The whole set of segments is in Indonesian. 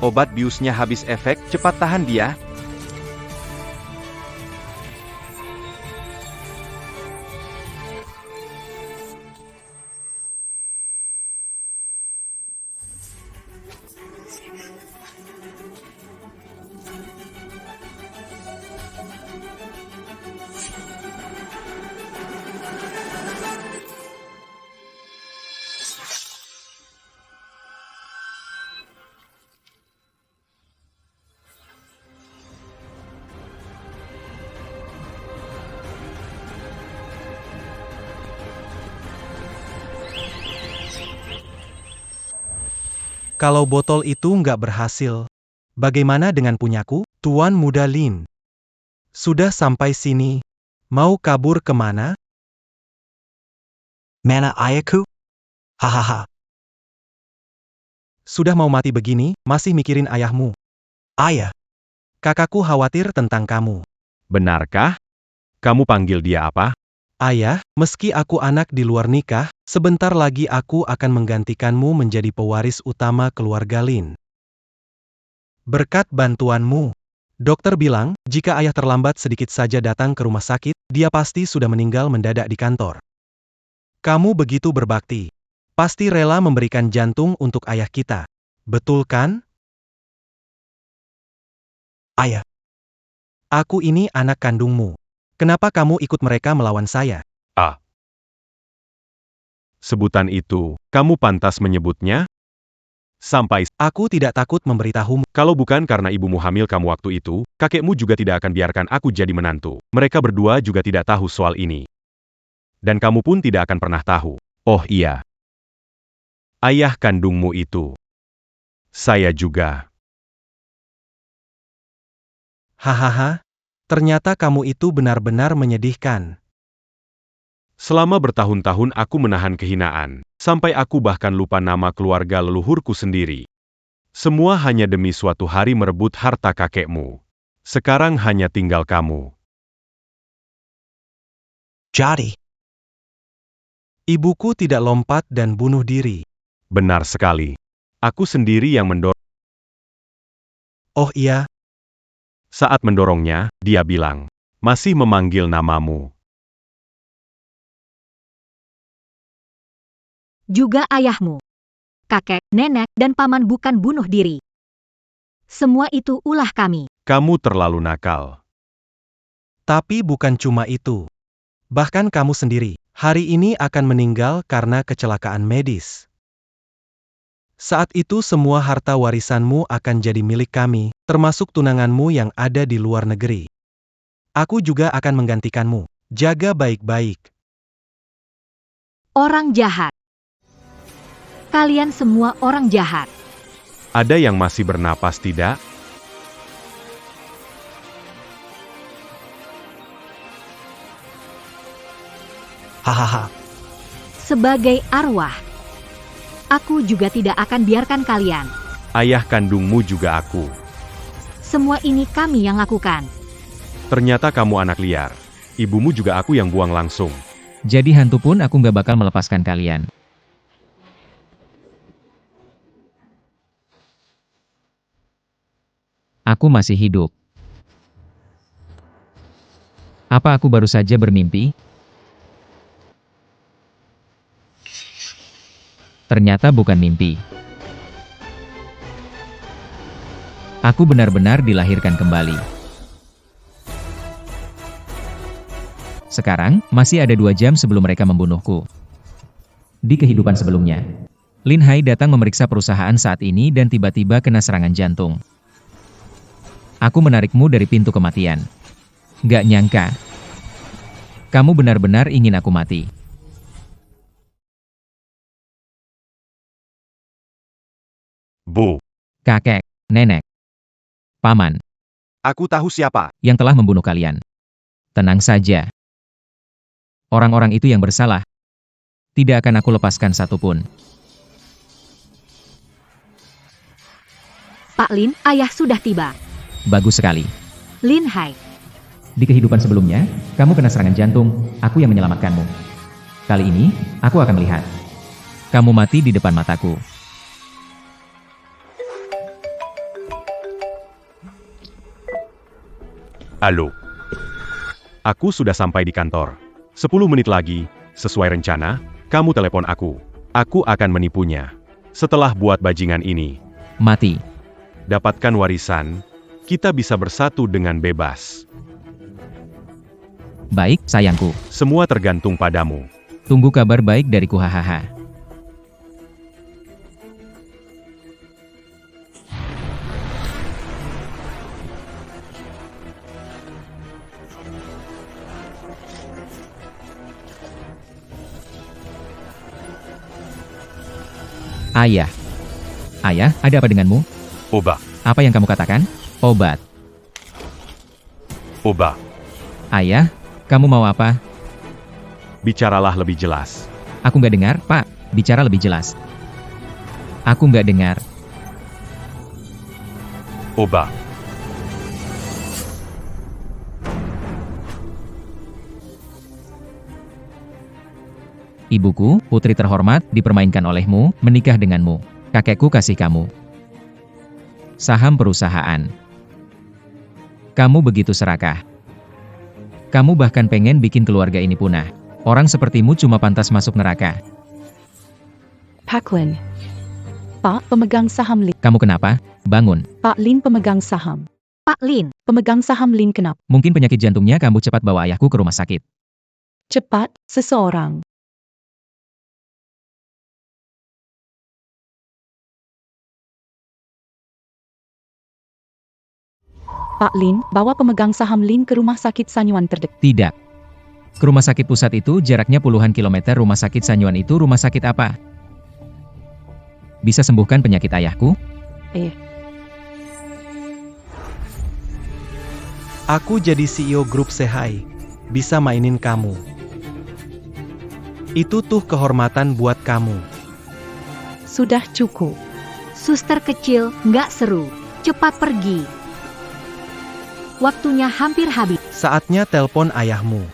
Obat biusnya habis efek, cepat tahan dia. Kalau botol itu nggak berhasil, bagaimana dengan punyaku, Tuan Muda Lin? Sudah sampai sini. Mau kabur kemana? Mana ayahku? Hahaha. Sudah mau mati begini, masih mikirin ayahmu. Ayah, Kakakku khawatir tentang kamu. Benarkah? Kamu panggil dia apa? Ayah, meski aku anak di luar nikah, sebentar lagi aku akan menggantikanmu menjadi pewaris utama keluarga Lin. Berkat bantuanmu. Dokter bilang, jika ayah terlambat sedikit saja datang ke rumah sakit, dia pasti sudah meninggal mendadak di kantor. Kamu begitu berbakti. Pasti rela memberikan jantung untuk ayah kita. Betul kan? ayah, Aku ini anak kandungmu. Kenapa kamu ikut mereka melawan saya? Sebutan itu, kamu pantas menyebutnya? Sampai, Aku tidak takut memberitahumu. kalau bukan karena ibumu hamil kamu waktu itu, kakekmu juga tidak akan biarkan aku jadi menantu. Mereka berdua juga tidak tahu soal ini. Dan kamu pun tidak akan pernah tahu. Oh iya. Ayah kandungmu itu. Saya juga. Hahaha, ternyata kamu itu benar-benar menyedihkan. Selama bertahun-tahun aku menahan kehinaan, sampai aku bahkan lupa nama keluarga leluhurku sendiri. Semua hanya demi suatu hari merebut harta kakekmu. Sekarang hanya tinggal kamu. jadi, Ibuku tidak lompat dan bunuh diri. Benar sekali. Aku sendiri yang mendorong. Oh iya, Saat mendorongnya, dia bilang, masih memanggil namamu. Juga ayahmu. Kakek, nenek, dan paman bukan bunuh diri. Semua itu ulah kami. Kamu terlalu nakal. tapi bukan cuma itu. Bahkan kamu sendiri, hari ini akan meninggal karena kecelakaan medis. Saat itu semua harta warisanmu akan jadi milik kami, termasuk tunanganmu yang ada di luar negeri. Aku juga akan menggantikanmu. Jaga baik-baik. Orang jahat. Kalian semua orang jahat. Ada yang masih bernapas tidak? hahaha. Sebagai arwah, aku juga tidak akan biarkan kalian. Ayah kandungmu juga aku. Semua ini kami yang lakukan. Ternyata kamu anak liar. Ibumu juga aku yang buang langsung. Jadi hantu pun aku nggak bakal melepaskan kalian. Aku masih hidup. Apa aku baru saja bermimpi? Ternyata bukan mimpi. Aku benar-benar dilahirkan kembali. Sekarang, masih ada 2 jam sebelum mereka membunuhku. Di kehidupan sebelumnya, Lin Hai datang memeriksa perusahaan saat ini dan tiba-tiba kena serangan jantung. Aku menarikmu dari pintu kematian. Gak nyangka. Kamu benar-benar ingin aku mati. Bu, Kakek, nenek, paman, aku tahu siapa. yang telah membunuh kalian. Tenang saja. Orang-orang itu yang bersalah. Tidak akan aku lepaskan satupun. Pak Lin, ayah sudah tiba. Bagus sekali. Lin Hai. Di kehidupan sebelumnya, kamu kena serangan jantung, aku yang menyelamatkanmu. Kali ini, aku akan melihat. Kamu mati di depan mataku. Halo. Aku sudah sampai di kantor. 10 menit lagi, sesuai rencana, kamu telepon aku. Aku akan menipunya. Setelah buat bajingan ini, Mati. dapatkan warisan, kita bisa bersatu dengan bebas. Baik, sayangku. Semua tergantung padamu. Tunggu kabar baik dariku hahaha. Ayah. Ayah, ada apa denganmu? Oba, Apa yang kamu katakan? Obat. oba, Ayah, kamu mau apa? bicaralah lebih jelas. Aku nggak dengar, Pak. Bicara lebih jelas. Aku nggak dengar. Oba, Ibuku, putri terhormat, dipermainkan olehmu, menikah denganmu. Kakekku kasih kamu saham perusahaan. Kamu begitu serakah. Kamu bahkan pengen bikin keluarga ini punah. Orang sepertimu cuma pantas masuk neraka. Pak Lin. Pak, pemegang saham Lin. Kamu kenapa? Bangun. Pak Lin pemegang saham. Pak Lin, Pemegang saham Lin kenapa? Mungkin penyakit jantungnya, kamu cepat bawa ayahku ke rumah sakit. Cepat, seseorang. Pak Lin, bawa pemegang saham Lin ke rumah sakit Sanyuan terdekat. Tidak. Ke rumah sakit pusat itu jaraknya puluhan kilometer. Rumah sakit Sanyuan itu rumah sakit apa? Bisa sembuhkan penyakit ayahku? Aku jadi CEO grup Sehai. Bisa mainin kamu. Itu tuh kehormatan buat kamu. Sudah cukup. suster kecil, nggak seru. Cepat pergi. Waktunya hampir habis. Saatnya telpon ayahmu.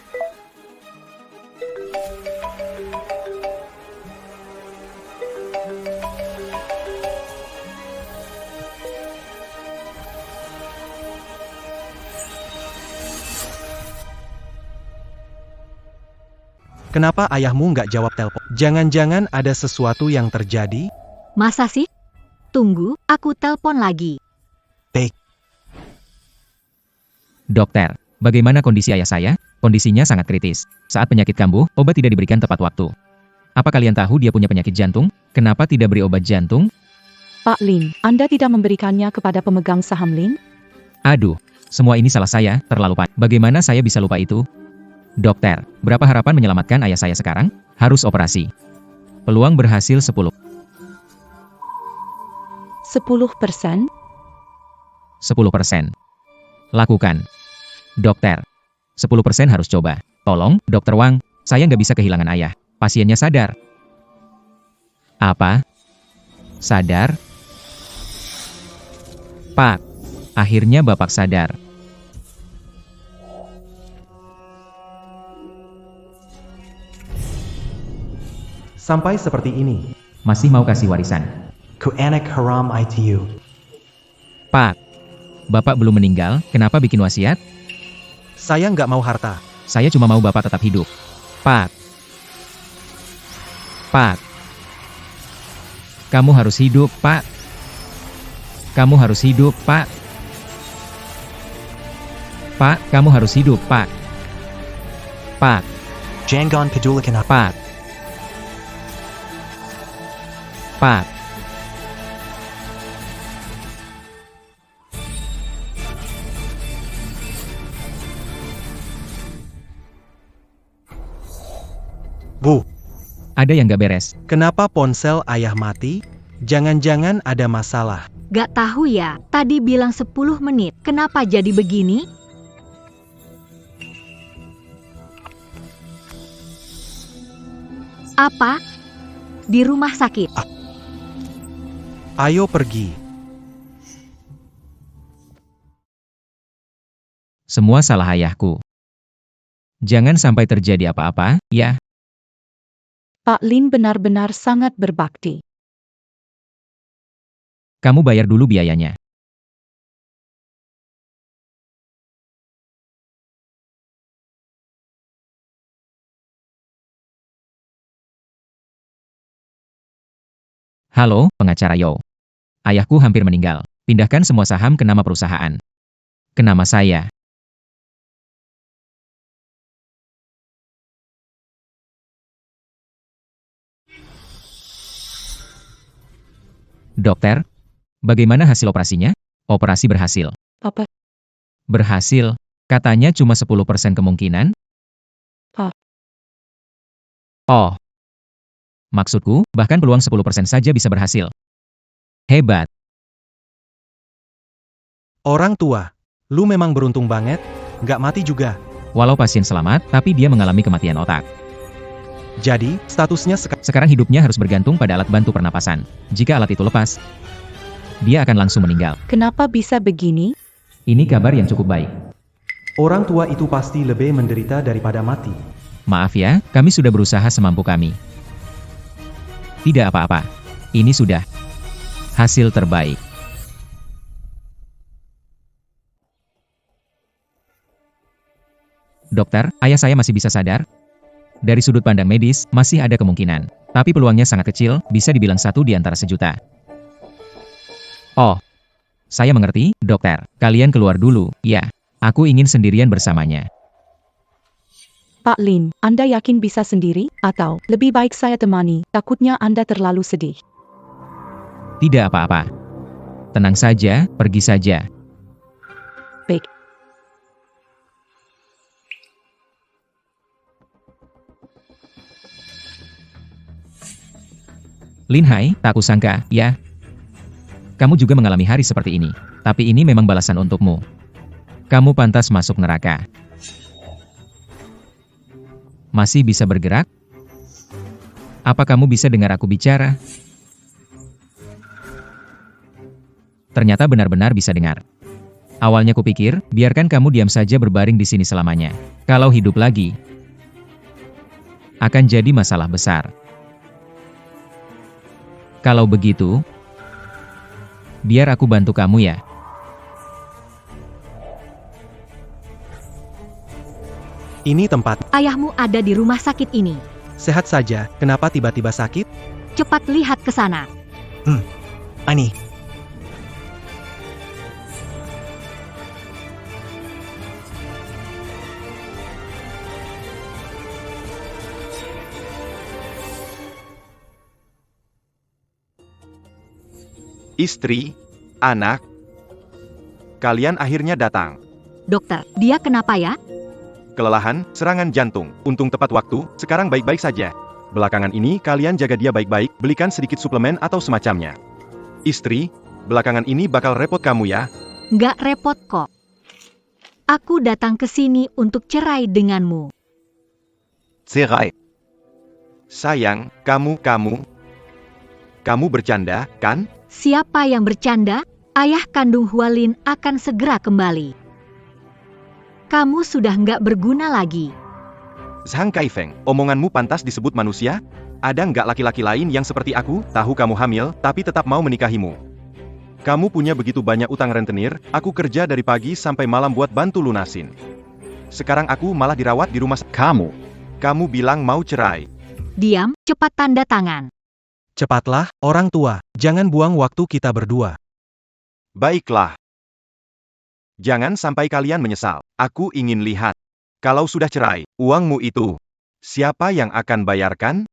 Kenapa ayahmu nggak jawab telepon? Jangan-jangan ada sesuatu yang terjadi? Masa sih? Tunggu, aku telpon lagi. Dokter, bagaimana kondisi ayah saya? Kondisinya sangat kritis. Saat penyakit kambuh, obat tidak diberikan tepat waktu. Apa kalian tahu dia punya penyakit jantung? Kenapa tidak beri obat jantung? Pak Lin, Anda tidak memberikannya kepada pemegang saham Lin? Aduh, semua ini salah saya, terlalu panjang. Bagaimana saya bisa lupa itu? Dokter, berapa harapan menyelamatkan ayah saya sekarang? Harus operasi. Peluang berhasil 10%. 10%? 10%. Lakukan. Dokter, 10% harus coba. Tolong, Dokter Wang, saya nggak bisa kehilangan ayah. Pasiennya sadar. Apa? Sadar? Pak, akhirnya Bapak sadar. Sampai seperti ini. Masih mau kasih warisan? Ku anak haram ITU. Pak, Bapak belum meninggal, kenapa bikin wasiat? Saya nggak mau harta. Saya cuma mau Bapak tetap hidup. Pak. Pak. Kamu harus hidup, Pak. Kamu harus hidup, Pak. Pak, kamu harus hidup, Pak. Pak, Jangan peduli kenapa. Pak. Pak. Bu, Ada yang gak beres. kenapa ponsel ayah mati? Jangan-jangan ada masalah. Gak tahu ya, tadi bilang 10 menit. Kenapa jadi begini? Apa? Di rumah sakit. Ayo pergi. Semua salah ayahku. Jangan sampai terjadi apa-apa, ya. Pak Lin benar-benar sangat berbakti. Kamu bayar dulu biayanya. Halo, pengacara Yo. Ayahku hampir meninggal. Pindahkan semua saham ke nama perusahaan. Ke nama saya. Dokter, bagaimana hasil operasinya? Operasi berhasil. Papa, Berhasil. Katanya cuma 10% kemungkinan. Pa. Oh. Maksudku, bahkan peluang 10% saja bisa berhasil. Hebat. Orang tua, lu memang beruntung banget, nggak mati juga. Walau pasien selamat, tapi dia mengalami kematian otak. Jadi, statusnya Sekarang hidupnya harus bergantung pada alat bantu pernapasan. Jika alat itu lepas, dia akan langsung meninggal. kenapa bisa begini? Ini kabar yang cukup baik. orang tua itu pasti lebih menderita daripada mati. Maaf ya, kami sudah berusaha semampu kami. Tidak apa-apa. Ini sudah hasil terbaik. Dokter, ayah saya masih bisa sadar? Dari sudut pandang medis, masih ada kemungkinan. Tapi peluangnya sangat kecil, bisa dibilang 1 di antara sejuta. Oh, saya mengerti, dokter. Kalian keluar dulu, ya. Aku ingin sendirian bersamanya. Pak Lin, Anda yakin bisa sendiri? Atau, lebih baik saya temani, takutnya Anda terlalu sedih. Tidak apa-apa. Tenang saja, pergi saja. Baik. Lin Hai, tak kusangka, ya. Kamu juga mengalami hari seperti ini. Tapi ini memang balasan untukmu. Kamu pantas masuk neraka. Masih bisa bergerak? Apa kamu bisa dengar aku bicara? Ternyata benar-benar bisa dengar. Awalnya kupikir, biarkan kamu diam saja berbaring di sini selamanya. Kalau hidup lagi, akan jadi masalah besar. Kalau begitu, biar aku bantu kamu ya. Ini tempat Ayahmu ada di rumah sakit ini. sehat saja, kenapa tiba-tiba sakit? Cepat lihat ke sana. Ani. Istri, anak, kalian akhirnya datang. Dokter, dia kenapa ya? Kelelahan, serangan jantung, untung tepat waktu, sekarang baik-baik saja. Belakangan ini kalian jaga dia baik-baik, belikan sedikit suplemen atau semacamnya. Istri, belakangan ini bakal repot kamu ya. Nggak repot kok. Aku datang ke sini untuk cerai denganmu. Cerai. Sayang, kamu bercanda, kan? Siapa yang bercanda? Ayah kandung Hualin akan segera kembali. Kamu sudah nggak berguna lagi. Zhang Kaifeng, omonganmu pantas disebut manusia? Ada nggak laki-laki lain yang seperti aku, tahu kamu hamil, tapi tetap mau menikahimu? Kamu punya begitu banyak utang rentenir, aku kerja dari pagi sampai malam buat bantu lunasin. Sekarang aku malah dirawat di rumah kamu bilang mau cerai. Diam, cepat tanda tangan. Cepatlah, orang tua, jangan buang waktu kita berdua. Baiklah. Jangan sampai kalian menyesal. Aku ingin lihat. Kalau sudah cerai, uangmu itu, siapa yang akan bayarkan?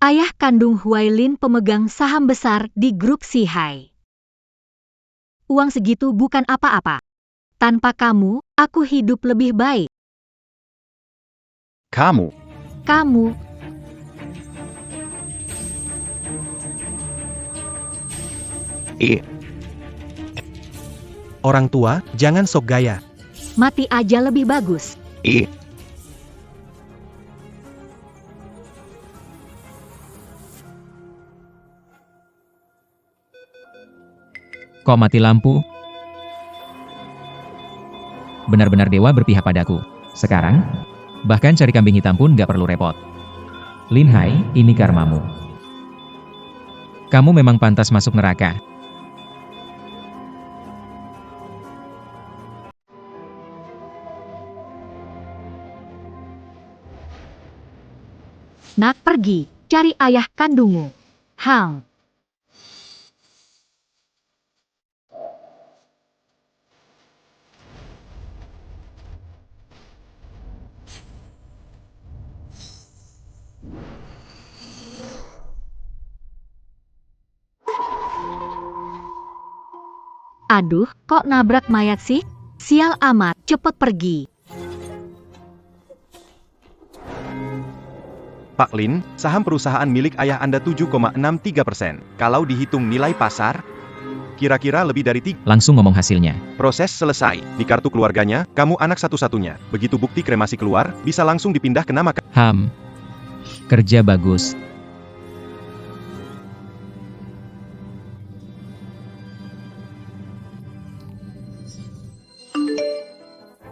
Ayah kandung Huailin pemegang saham besar di grup Sihai. Uang segitu bukan apa-apa. Tanpa kamu, aku hidup lebih baik. Kamu. Orang tua, jangan sok gaya. Mati aja lebih bagus. Kok mati lampu? Benar-benar dewa berpihak padaku. Sekarang, bahkan cari kambing hitam pun gak perlu repot. Lin Hai, ini karmamu. Kamu memang pantas masuk neraka. Nak pergi, cari ayah kandungmu. Hang. Aduh, kok nabrak mayat sih? Sial amat, cepet pergi. Pak Lin, saham perusahaan milik ayah Anda 7,63%. Kalau dihitung nilai pasar, kira-kira lebih dari 3. Langsung ngomong hasilnya. Proses selesai. Di kartu keluarganya, kamu anak satu-satunya. Begitu bukti kremasi keluar, bisa langsung dipindah ke nama Kerja bagus.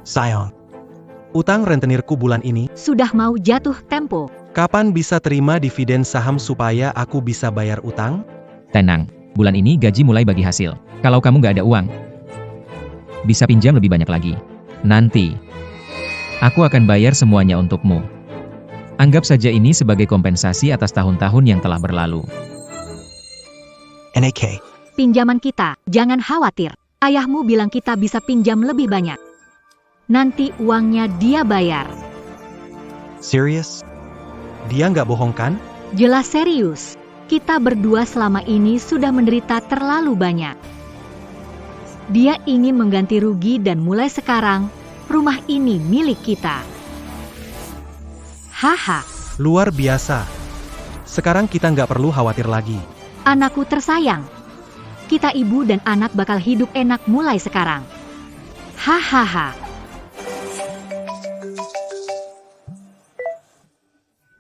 Sion. Utang rentenirku bulan ini, Sudah mau jatuh tempo. kapan bisa terima dividen saham supaya aku bisa bayar utang? Tenang, bulan ini gaji mulai bagi hasil. Kalau kamu nggak ada uang, bisa pinjam lebih banyak lagi. Nanti, aku akan bayar semuanya untukmu. Anggap saja ini sebagai kompensasi atas tahun-tahun yang telah berlalu. NAK. Pinjaman kita, jangan khawatir. Ayahmu bilang kita bisa pinjam lebih banyak. Nanti uangnya dia bayar. Serius? Dia nggak bohong kan? Jelas serius. Kita berdua selama ini sudah menderita terlalu banyak. Dia ingin mengganti rugi dan mulai sekarang, rumah ini milik kita. Haha, Luar biasa. Sekarang kita nggak perlu khawatir lagi. anakku tersayang. Kita ibu dan anak bakal hidup enak mulai sekarang. Hahaha.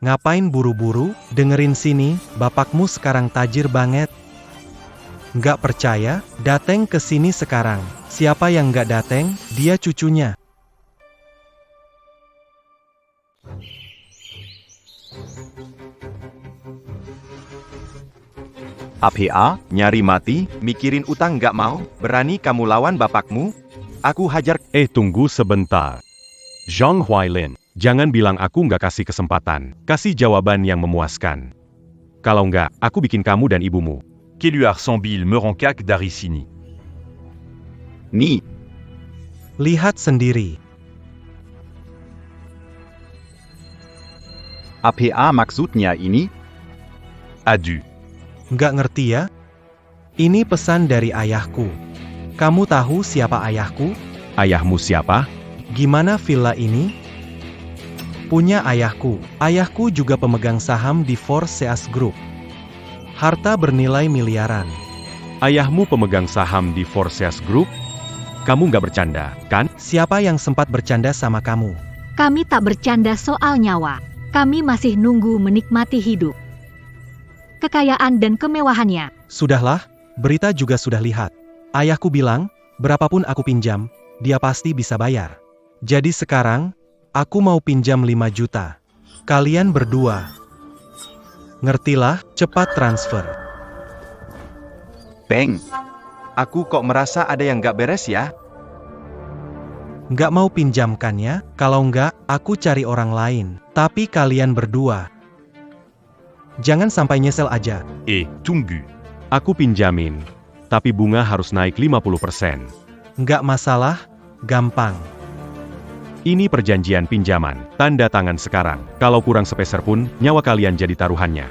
Ngapain buru-buru? Dengerin sini, bapakmu sekarang tajir banget. Nggak percaya? Dateng ke sini sekarang. Siapa yang nggak dateng? Dia cucunya. APA, nyari mati, mikirin utang nggak mau, berani kamu lawan bapakmu? Aku hajar. Tunggu sebentar. Zhang Huailin, jangan bilang aku nggak kasih kesempatan. Kasih jawaban yang memuaskan. Kalau nggak, aku bikin kamu dan ibumu. Keluar sambil merangkak dari sini. Nih, Lihat sendiri. APA maksudnya ini? Adu. Nggak ngerti ya? Ini pesan dari ayahku. Kamu tahu siapa ayahku? Ayahmu siapa? Gimana villa ini? Punya ayahku. Ayahku juga pemegang saham di Forseas Group. Harta bernilai miliaran. Ayahmu pemegang saham di Forseas Group? Kamu nggak bercanda, kan? Siapa yang sempat bercanda sama kamu? Kami tak bercanda soal nyawa. Kami masih nunggu menikmati hidup. Kekayaan dan kemewahannya. Sudahlah, berita juga sudah lihat. Ayahku bilang, berapapun aku pinjam, dia pasti bisa bayar. Jadi sekarang, aku mau pinjam 5 juta. Kalian berdua. Ngertilah, cepat transfer. Peng. Aku kok merasa ada yang nggak beres ya? Nggak mau pinjamkannya? Kalau nggak, aku cari orang lain. Tapi kalian berdua. Jangan sampai nyesel aja. Tunggu. Aku pinjamin. Tapi bunga harus naik 50%. Nggak masalah, gampang. Ini perjanjian pinjaman. Tanda tangan sekarang. Kalau kurang sepeser pun, nyawa kalian jadi taruhannya.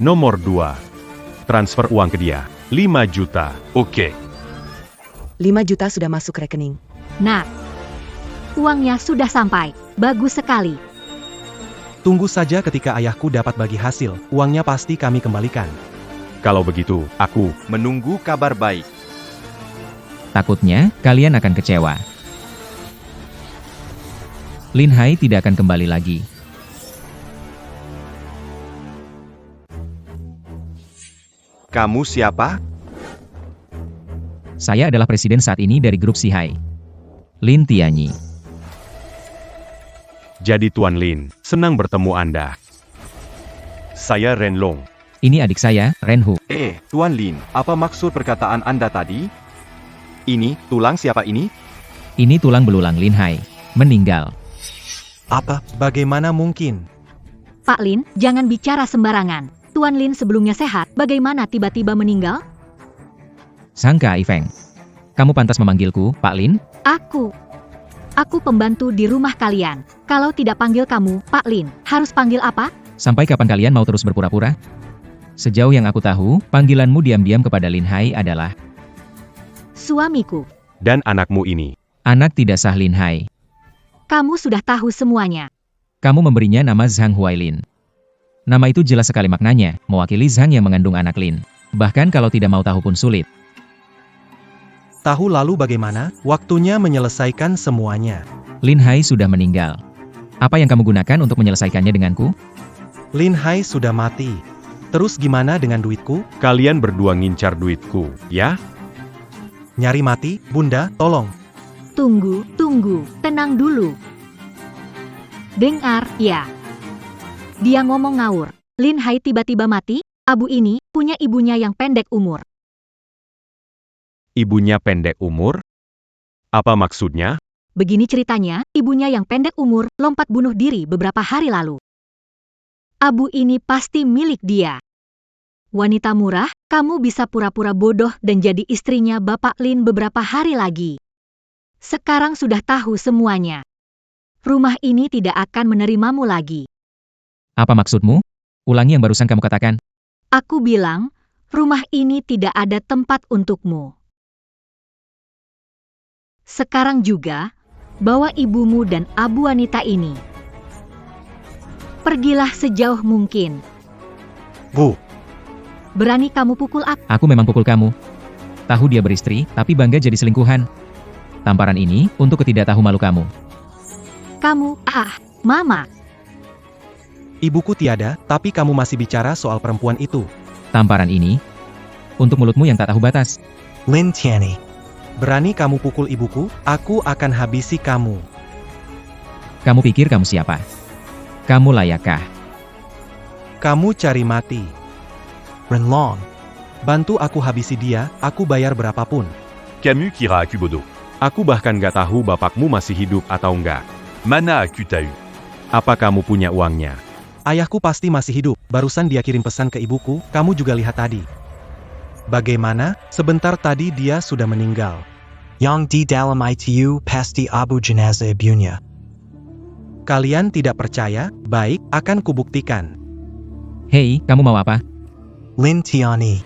Nomor 2. Transfer uang ke dia. 5 juta. Oke. 5 juta sudah masuk rekening. Nah, uangnya sudah sampai. Bagus sekali. Tunggu saja ketika ayahku dapat bagi hasil. Uangnya pasti kami kembalikan. Kalau begitu, aku menunggu kabar baik. Takutnya, kalian akan kecewa. Lin Hai tidak akan kembali lagi. Kamu siapa? Saya adalah presiden saat ini dari grup Sihai. Lin Tianyi. Jadi Tuan Lin, senang bertemu Anda. Saya Ren Long. Ini adik saya, Ren Hu. Tuan Lin, apa maksud perkataan Anda tadi? Ini, tulang siapa ini? Ini tulang belulang Lin Hai. Meninggal. Apa? Bagaimana mungkin? Pak Lin, jangan bicara sembarangan. Tuan Lin sebelumnya sehat, bagaimana tiba-tiba meninggal? Sangka Ifeng. Kamu pantas memanggilku, Pak Lin? Aku pembantu di rumah kalian. Kalau tidak panggil kamu, Pak Lin, harus panggil apa? Sampai kapan kalian mau terus berpura-pura? Sejauh yang aku tahu, panggilanmu diam-diam kepada Lin Hai adalah Suamiku, Dan anakmu ini. anak tidak sah Lin Hai. kamu sudah tahu semuanya. Kamu memberinya nama Zhang Huailin. Nama itu jelas sekali maknanya, mewakili Zhang yang mengandung anak Lin. Bahkan kalau tidak mau tahu pun sulit. Tahu lalu bagaimana? Waktunya menyelesaikan semuanya. Lin Hai sudah meninggal. Apa yang kamu gunakan untuk menyelesaikannya denganku? Lin Hai sudah mati. Terus gimana dengan duitku? Kalian berdua ngincar duitku, ya? Nyari mati? Bunda, tolong. Tunggu, tenang dulu. Dengar, ya. Dia ngomong ngawur. Lin Hai tiba-tiba mati, Abu ini punya ibunya yang pendek umur. Ibunya pendek umur? Apa maksudnya? Begini ceritanya, ibunya yang pendek umur lompat bunuh diri beberapa hari lalu. Abu ini pasti milik dia. Wanita murah, kamu bisa pura-pura bodoh dan jadi istrinya Bapak Lin beberapa hari lagi. Sekarang sudah tahu semuanya. Rumah ini tidak akan menerimamu lagi. Apa maksudmu? Ulangi yang barusan kamu katakan. Aku bilang, rumah ini tidak ada tempat untukmu. Sekarang juga, bawa ibumu dan Abu wanita ini. Pergilah sejauh mungkin. Bu, Berani kamu pukul aku? Aku memang pukul kamu. Tahu dia beristri, tapi bangga jadi selingkuhan. Tamparan ini untuk ketidaktahu malu kamu. Kamu, Mama. ibuku tiada, tapi kamu masih bicara soal perempuan itu. Tamparan ini untuk mulutmu yang tak tahu batas. Lin Tianyi. Berani kamu pukul ibuku, aku akan habisi kamu. Kamu pikir kamu siapa? Kamu layakkah? Kamu cari mati. Renlong. Bantu aku habisi dia, aku bayar berapapun. Camus Kira à Kubodo. Aku bahkan gak tahu bapakmu masih hidup atau enggak. Mana à Kutahu. Apa kamu punya uangnya? Ayahku pasti masih hidup, barusan dia kirim pesan ke ibuku, kamu juga lihat tadi. Bagaimana? Sebentar tadi dia sudah meninggal. Yang di dalam ITU pasti Abu Jenazah ibunya. Kalian tidak percaya? Baik, akan kubuktikan. Hei, kamu mau apa? Lin Tianyi.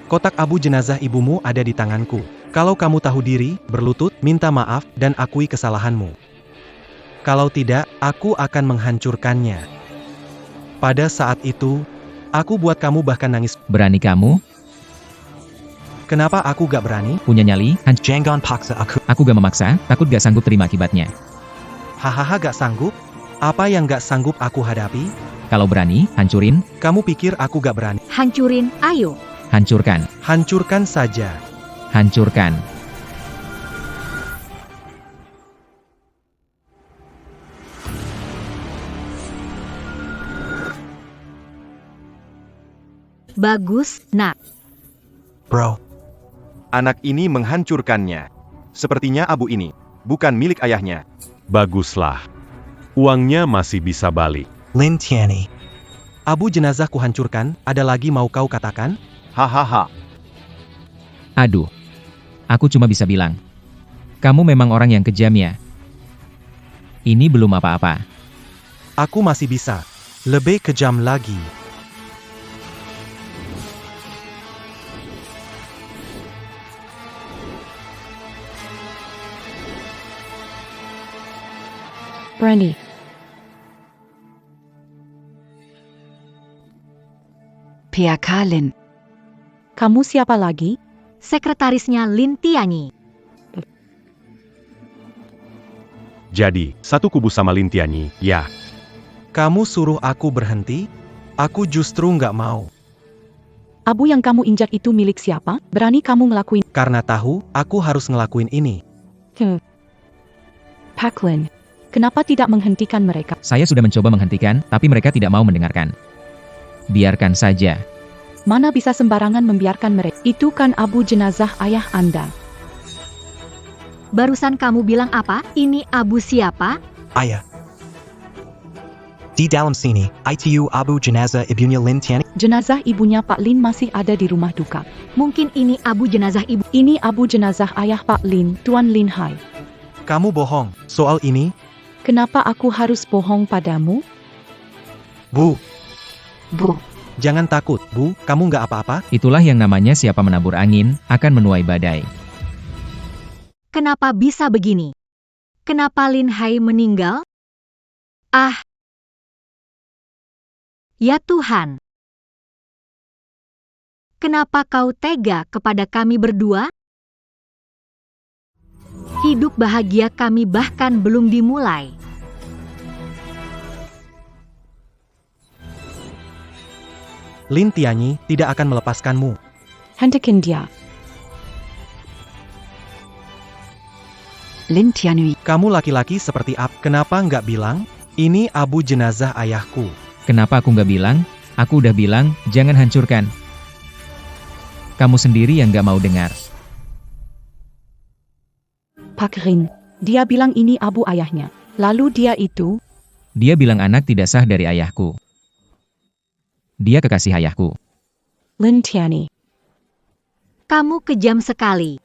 Kotak abu jenazah ibumu ada di tanganku. Kalau kamu tahu diri, berlutut, minta maaf, dan akui kesalahanmu. Kalau tidak, aku akan menghancurkannya. Pada saat itu, aku buat kamu bahkan nangis. Berani kamu? Kenapa aku gak berani? Punya nyali? Jangan paksa aku. Aku gak memaksa, takut gak sanggup terima akibatnya. Hahaha gak sanggup? Apa yang gak sanggup aku hadapi? Kalau berani, hancurin, Kamu pikir aku gak berani? Hancurin, ayo. hancurkan, Hancurkan saja. hancurkan. Bagus, nak. Bro. Anak ini menghancurkannya. Sepertinya abu ini bukan milik ayahnya. Baguslah. Uangnya masih bisa balik. Lin Tianyi. Abu jenazah kuhancurkan, ada lagi mau kau katakan? Hahaha. Aduh. Aku cuma bisa bilang. Kamu memang orang yang kejam ya. Ini belum apa-apa. Aku masih bisa. Lebih kejam lagi. Berani. PK Lin. Kamu siapa lagi? Sekretarisnya Lin Tianyi. Jadi, satu kubu sama Lin Tianyi, ya. Kamu suruh aku berhenti? Aku justru nggak mau. Abu yang kamu injak itu milik siapa? Berani kamu ngelakuin? Karena tahu, aku harus ngelakuin ini. Pak Lin. Kenapa tidak menghentikan mereka? Saya sudah mencoba menghentikan, tapi mereka tidak mau mendengarkan. Biarkan saja. Mana bisa sembarangan membiarkan mereka? Itu kan abu jenazah ayah Anda. Barusan kamu bilang apa? Ini abu siapa? Ayah. Di dalam sini, ITU Abu Jenazah ibunya Lin Tianyi. Jenazah ibunya Pak Lin masih ada di rumah duka. Mungkin ini abu jenazah ibu. Ini abu jenazah ayah Pak Lin, Tuan Lin Hai. Kamu bohong. Soal ini, Kenapa aku harus bohong padamu? Bu, Bu. Jangan takut, Bu, kamu nggak apa-apa? Itulah yang namanya siapa menabur angin, akan menuai badai. Kenapa bisa begini? Kenapa Lin Hai meninggal? Ah! Ya Tuhan! Kenapa kau tega kepada kami berdua? Hidup bahagia kami bahkan belum dimulai. Lin Tianyi tidak akan melepaskanmu. Hentikan dia. Lin Tianyi. Kamu laki-laki seperti kenapa nggak bilang? Ini abu jenazah ayahku. Kenapa aku nggak bilang? Aku udah bilang, jangan hancurkan. Kamu sendiri yang nggak mau dengar. Pak Rin, dia bilang ini abu ayahnya. Lalu dia itu, Dia bilang anak tidak sah dari ayahku. Dia kekasih ayahku. Lin Tianyi. Kamu kejam sekali.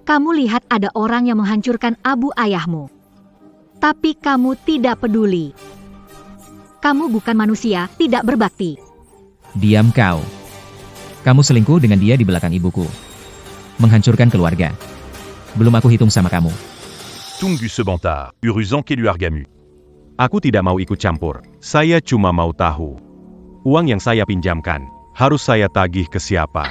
Kamu lihat ada orang yang menghancurkan abu ayahmu. Tapi kamu tidak peduli. Kamu bukan manusia, tidak berbakti. Diam kau. Kamu selingkuh dengan dia di belakang ibuku. Menghancurkan keluarga. Belum aku hitung sama kamu. Tungu Sebentar, Uruzan Kelu Argamu. Aku tidak mau ikut campur. Saya cuma mau tahu. Uang yang saya pinjamkan, harus saya tagih ke siapa?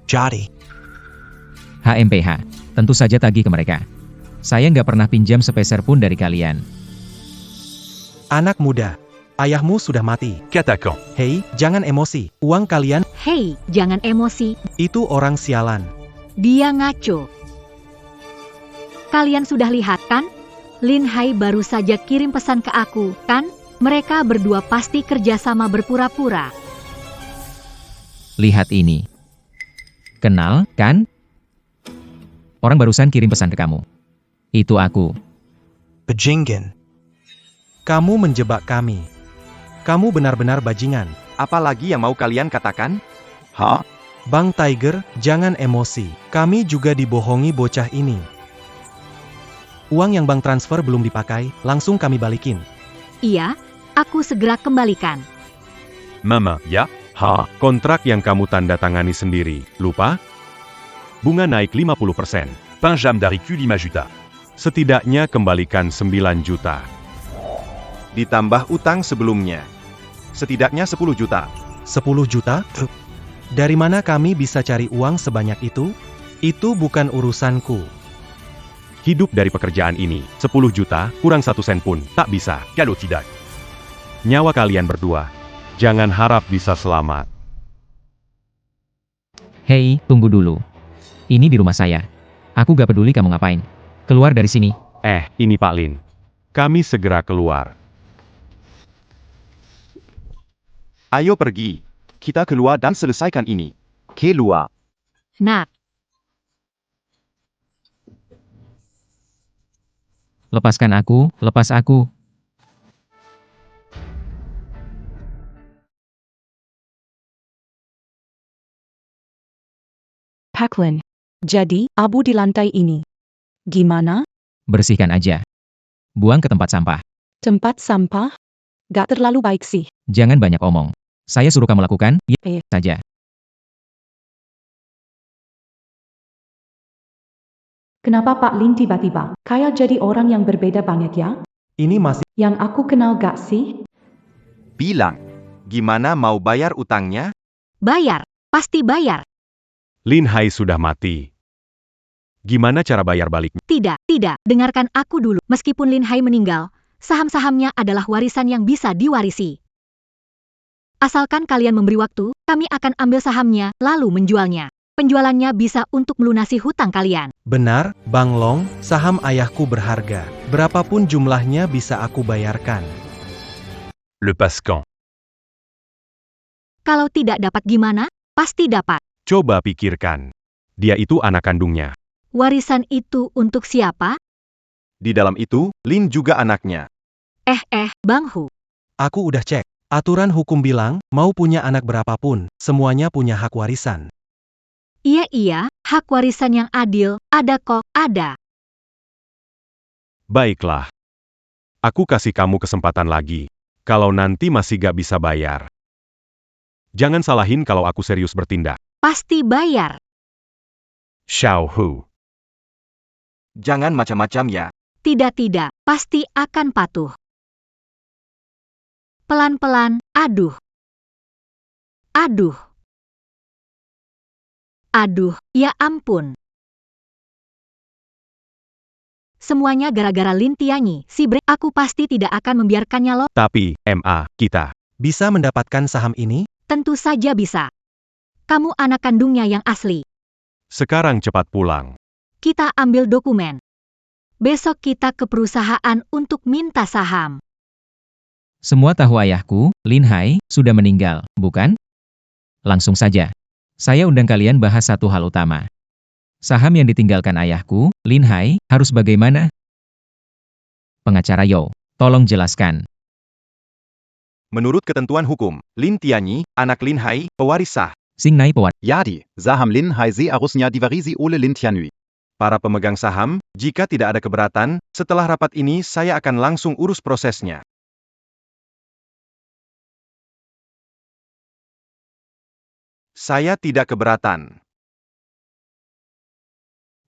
Jadi, HMPH. Tentu saja tagih ke mereka. Saya nggak pernah pinjam sepeser pun dari kalian. Anak muda, ayahmu sudah mati. Katakan. Hei, jangan emosi. Uang kalian, Hei, jangan emosi. itu orang sialan. Dia ngaco. Kalian sudah lihat kan? Lin Hai baru saja kirim pesan ke aku, kan? Mereka berdua pasti kerjasama berpura-pura. Lihat ini. Kenal, kan? Orang barusan kirim pesan ke kamu. Itu aku. bajingan. Kamu menjebak kami. Kamu benar-benar bajingan. Apalagi yang mau kalian katakan? Hah? Bang Tiger, jangan emosi. Kami juga dibohongi bocah ini. Uang yang Bang transfer belum dipakai, langsung kami balikin. Iya, aku segera kembalikan. Mama, ya? Ha, kontrak yang kamu tanda tangani sendiri, lupa? Bunga naik 50%. Pinjam dariku 5 juta. Setidaknya kembalikan 9 juta. Ditambah utang sebelumnya. Setidaknya 10 juta. 10 juta? Dari mana kami bisa cari uang sebanyak itu? Itu bukan urusanku. Hidup dari pekerjaan ini, 10 juta, kurang 1 sen pun, tak bisa. Kalau tidak. Nyawa kalian berdua, jangan harap bisa selamat. Hei, tunggu dulu. Ini di rumah saya. Aku gak peduli kamu ngapain. Keluar dari sini. Ini Pak Lin. Kami segera keluar. Ayo pergi. Kita keluar dan selesaikan ini. Keluar. Nak, Lepaskan aku, lepas aku. Pak Lin. Jadi, abu di lantai ini. Gimana? Bersihkan aja. Buang ke tempat sampah. Tempat sampah? Gak terlalu baik sih. Jangan banyak omong. Saya suruh kamu lakukan, ya saja. Kenapa Pak Lin tiba-tiba kayak jadi orang yang berbeda banget ya? Ini masih Yang aku kenal gak sih? Bilang. Gimana mau bayar utangnya? bayar. Pasti bayar. Lin Hai sudah mati. Gimana cara bayar baliknya? Tidak. Dengarkan aku dulu. Meskipun Lin Hai meninggal, saham-sahamnya adalah warisan yang bisa diwarisi. Asalkan kalian memberi waktu, kami akan ambil sahamnya, lalu menjualnya. Penjualannya bisa untuk melunasi hutang kalian. benar, Bang Long, saham ayahku berharga. Berapapun jumlahnya bisa aku bayarkan. Le Pascan. Kalau tidak dapat gimana? Pasti dapat. Coba pikirkan. Dia itu anak kandungnya. Warisan itu untuk siapa? Di dalam itu, Lin juga anaknya. Bang Hu. Aku udah cek. Aturan hukum bilang, mau punya anak berapapun, semuanya punya hak warisan. Iya, hak warisan yang adil, ada kok, ada. Baiklah. Aku kasih kamu kesempatan lagi. Kalau nanti masih gak bisa bayar. Jangan salahin kalau aku serius bertindak. Pasti bayar. Xiao Hu. Jangan macam-macam ya. Tidak, pasti akan patuh. Pelan-pelan, aduh. Aduh. Aduh, ya ampun. Semuanya gara-gara Lin Tianyi, si break. Aku pasti tidak akan membiarkannya loh. Tapi, kita. Bisa mendapatkan saham ini? Tentu saja bisa. Kamu anak kandungnya yang asli. Sekarang cepat pulang. Kita ambil dokumen. Besok kita ke perusahaan untuk minta saham. Semua tahu ayahku, Lin Hai, sudah meninggal, bukan? Langsung saja. Saya undang kalian bahas satu hal utama. Saham yang ditinggalkan ayahku, Lin Hai, harus bagaimana? Pengacara Yo, tolong jelaskan. Menurut ketentuan hukum, Lin Tianyi, anak Lin Hai, pewaris sah. Sing Nai Pewat. Jadi, saham Lin Hai harusnya diwarisi oleh Lin Tianyi. Para pemegang saham, jika tidak ada keberatan, setelah rapat ini saya akan langsung urus prosesnya. Saya tidak keberatan.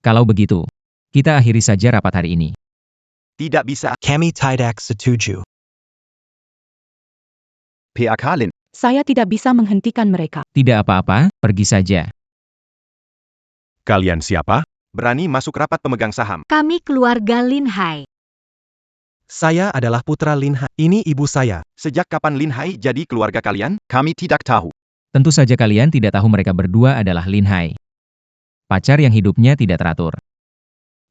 Kalau begitu, kita akhiri saja rapat hari ini. Tidak bisa. Kami tidak setuju. PAK Lin. Saya tidak bisa menghentikan mereka. Tidak apa-apa, pergi saja. Kalian siapa? Berani masuk rapat pemegang saham. Kami keluarga Lin Hai. Saya adalah putra Lin Hai. Ini ibu saya. Sejak kapan Lin Hai jadi keluarga kalian? Kami tidak tahu. Tentu saja kalian tidak tahu mereka berdua adalah Lin Hai. Pacar yang hidupnya tidak teratur.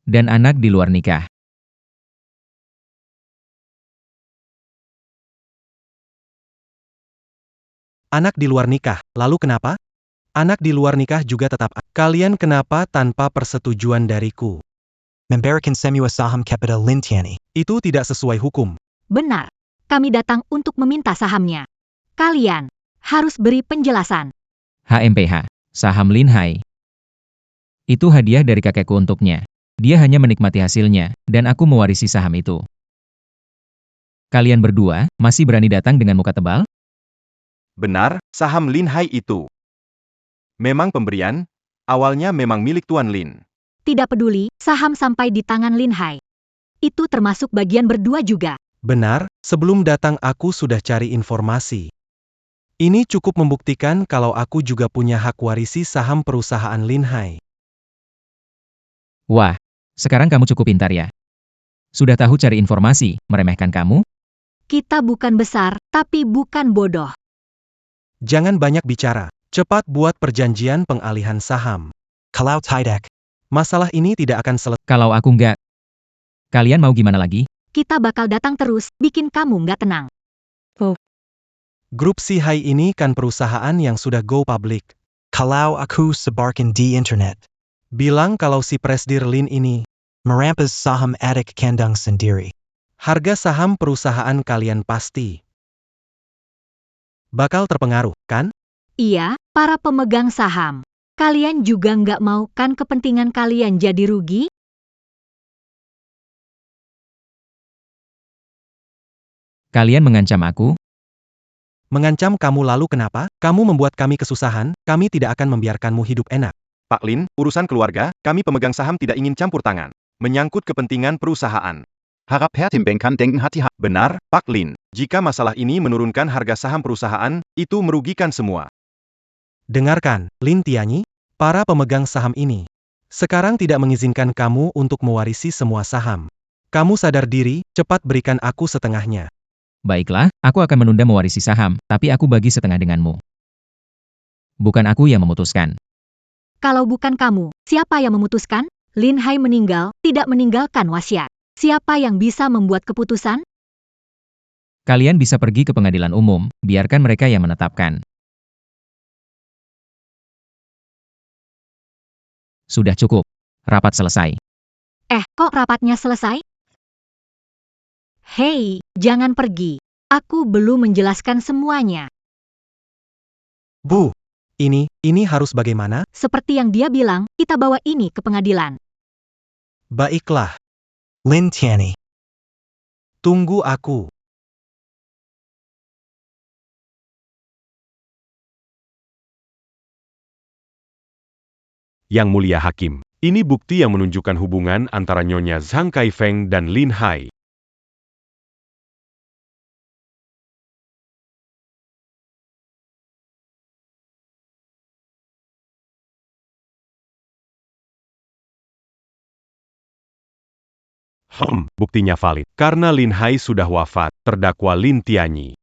Dan anak di luar nikah. Anak di luar nikah, lalu kenapa? Anak di luar nikah juga tetap. Kalian kenapa tanpa persetujuan dariku? Memberikan semua saham kepada Lin Tianyi. Itu tidak sesuai hukum. Benar. Kami datang untuk meminta sahamnya. Kalian harus beri penjelasan. HMPH, saham Lin Hai. Itu hadiah dari kakekku untuknya. Dia hanya menikmati hasilnya, dan aku mewarisi saham itu. Kalian berdua masih berani datang dengan muka tebal? Benar, saham Lin Hai itu memang pemberian, awalnya memang milik Tuan Lin. Tidak peduli, saham sampai di tangan Lin Hai. Itu termasuk bagian berdua juga. Benar, sebelum datang aku sudah cari informasi. Ini cukup membuktikan kalau aku juga punya hak warisi saham perusahaan Lin Hai. Wah, sekarang kamu cukup pintar ya. Sudah tahu cari informasi, meremehkan kamu? Kita bukan besar, tapi bukan bodoh. Jangan banyak bicara. Cepat buat perjanjian pengalihan saham. Kalau tidak, Masalah ini tidak akan selesai. Kalau aku nggak, kalian mau gimana lagi? Kita bakal datang terus, bikin kamu nggak tenang. Grup Si Hai ini kan perusahaan yang sudah go public. kalau aku sebarkan di internet, Bilang kalau si Presdir Lin ini, merampas saham adik kandang sendiri. harga saham perusahaan kalian pasti bakal terpengaruh, kan? Iya, para pemegang saham. Kalian juga nggak mau kan kepentingan kalian jadi rugi? Kalian mengancam aku? Mengancam kamu lalu kenapa? Kamu membuat kami kesusahan, kami tidak akan membiarkanmu hidup enak. Pak Lin, urusan keluarga, kami pemegang saham tidak ingin campur tangan. Menyangkut kepentingan perusahaan. Harap pertimbangkan dengan hati-hati. Benar, Pak Lin. Jika masalah ini menurunkan harga saham perusahaan, itu merugikan semua. Dengarkan, Lin Tianyi, para pemegang saham ini sekarang tidak mengizinkan kamu untuk mewarisi semua saham. Kamu sadar diri, cepat berikan aku setengahnya. Baiklah, aku akan menunda mewarisi saham, tapi aku bagi setengah denganmu. Bukan aku yang memutuskan. Kalau bukan kamu, siapa yang memutuskan? Lin Hai meninggal, tidak meninggalkan wasiat. Siapa yang bisa membuat keputusan? Kalian bisa pergi ke pengadilan umum, biarkan mereka yang menetapkan. Sudah cukup. Rapat selesai. Kok rapatnya selesai? Hei, jangan pergi. Aku belum menjelaskan semuanya. Bu, ini harus bagaimana? Seperti yang dia bilang, kita bawa ini ke pengadilan. Baiklah, Lin Tianyi, Tunggu aku. Yang Mulia Hakim, ini bukti yang menunjukkan hubungan antara Nyonya Zhang Kaifeng dan Lin Hai. Buktinya valid. Karena Lin Hai sudah wafat, terdakwa Lin Tianyi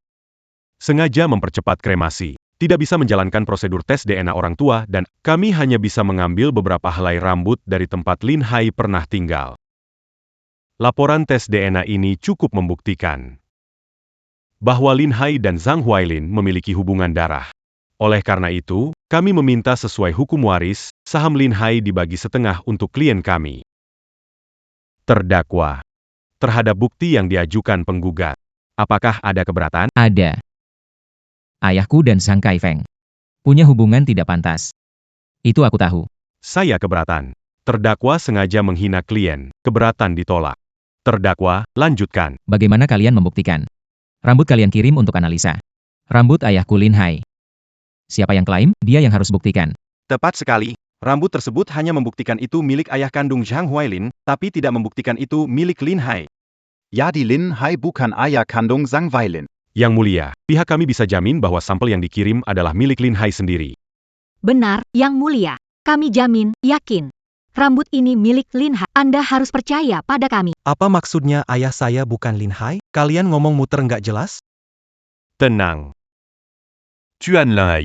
sengaja mempercepat kremasi. Tidak bisa menjalankan prosedur tes DNA orang tua dan kami hanya bisa mengambil beberapa helai rambut dari tempat Lin Hai pernah tinggal. Laporan tes DNA ini cukup membuktikan bahwa Lin Hai dan Zhang Huailin memiliki hubungan darah. Oleh karena itu, kami meminta sesuai hukum waris, saham Lin Hai dibagi setengah untuk klien kami. Terdakwa. Terhadap bukti yang diajukan penggugat. Apakah ada keberatan? Ada. Ayahku dan Zhang Kaifeng punya hubungan tidak pantas. Itu aku tahu. Saya keberatan. Terdakwa sengaja menghina klien. Keberatan ditolak. Terdakwa, lanjutkan. Bagaimana kalian membuktikan? Rambut kalian kirim untuk analisa. Rambut ayahku Lin Hai. Siapa yang klaim? Dia yang harus buktikan. Tepat sekali. Rambut tersebut hanya membuktikan itu milik ayah kandung Zhang Huailin, tapi tidak membuktikan itu milik Lin Hai. Ja, die Lin Hai bukan ayah kandung Zhang Weilin. Yang Mulia, pihak kami bisa jamin bahwa sampel yang dikirim adalah milik Lin Hai sendiri. Benar, Yang Mulia. Kami jamin, yakin. Rambut ini milik Lin Hai. Anda harus percaya pada kami. Apa maksudnya ayah saya bukan Lin Hai? Kalian ngomong muter nggak jelas? Tenang. Tuan Lin Hai.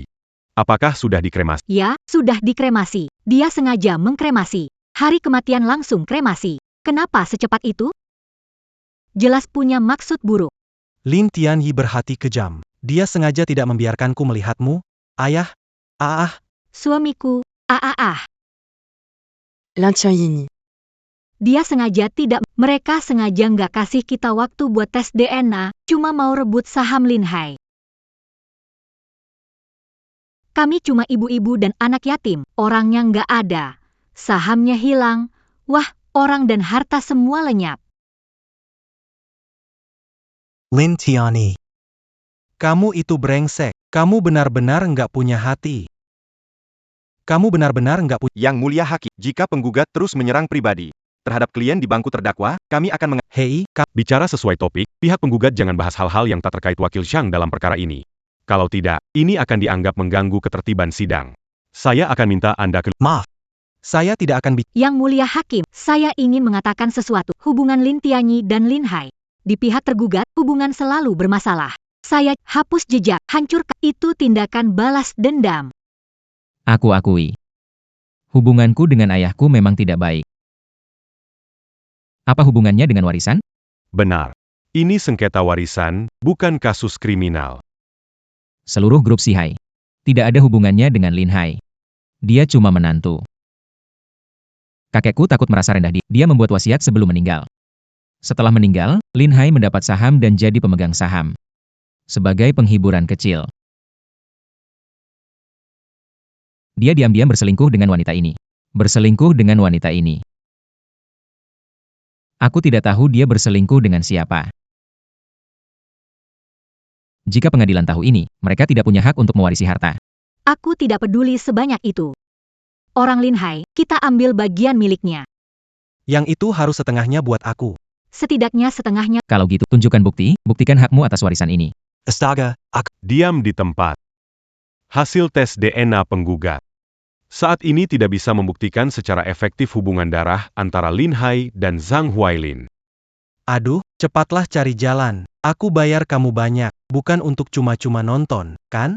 Apakah sudah dikremasi? Ya, sudah dikremasi. Dia sengaja mengkremasi. Hari kematian langsung kremasi. Kenapa secepat itu? Jelas punya maksud buruk. Lin Tianyi berhati kejam. Dia sengaja tidak membiarkanku melihatmu. Ayah. Suamiku, Lin Tianyi. Dia sengaja tidak. Mereka sengaja nggak kasih kita waktu buat tes DNA, cuma mau rebut saham Lin Hai. Kami cuma ibu-ibu dan anak yatim, orangnya nggak ada. Sahamnya hilang. Wah, orang dan harta semua lenyap. Lin Tianyi. Kamu itu brengsek. Kamu benar-benar nggak punya hati. Kamu benar-benar nggak punya... Yang Mulia Hakim, jika penggugat terus menyerang pribadi terhadap klien di bangku terdakwa, kami akan Hei, Bicara sesuai topik, pihak penggugat jangan bahas hal-hal yang tak terkait wakil Zhang dalam perkara ini. Kalau tidak, ini akan dianggap mengganggu ketertiban sidang. Saya akan minta Anda Maaf. saya tidak akan Yang Mulia Hakim, saya ingin mengatakan sesuatu. Hubungan Lin Tianyi dan Lin Hai. Di pihak tergugat, hubungan selalu bermasalah. Saya hapus jejak, hancurkan. Itu tindakan balas dendam. Aku akui. Hubunganku dengan ayahku memang tidak baik. Apa hubungannya dengan warisan? benar. Ini sengketa warisan, bukan kasus kriminal. Seluruh grup Sihai. Tidak ada hubungannya dengan Lin Hai. Dia cuma menantu. Kakekku takut merasa rendah dia membuat wasiat sebelum meninggal. Setelah meninggal, Lin Hai mendapat saham dan jadi pemegang saham. Sebagai penghiburan kecil. Dia diam-diam berselingkuh dengan wanita ini. Berselingkuh dengan wanita ini. Aku tidak tahu dia berselingkuh dengan siapa. Jika pengadilan tahu ini, mereka tidak punya hak untuk mewarisi harta. Aku tidak peduli sebanyak itu. Orang Lin Hai, kita ambil bagian miliknya. Yang itu harus setengahnya buat aku. Setidaknya setengahnya. Kalau gitu, tunjukkan bukti, buktikan hakmu atas warisan ini. Astaga, Diam di tempat. Hasil tes DNA penggugat. Saat ini tidak bisa membuktikan secara efektif hubungan darah antara Lin Hai dan Zhang Huailin. Aduh, cepatlah cari jalan. Aku bayar kamu banyak, bukan untuk cuma-cuma nonton, kan?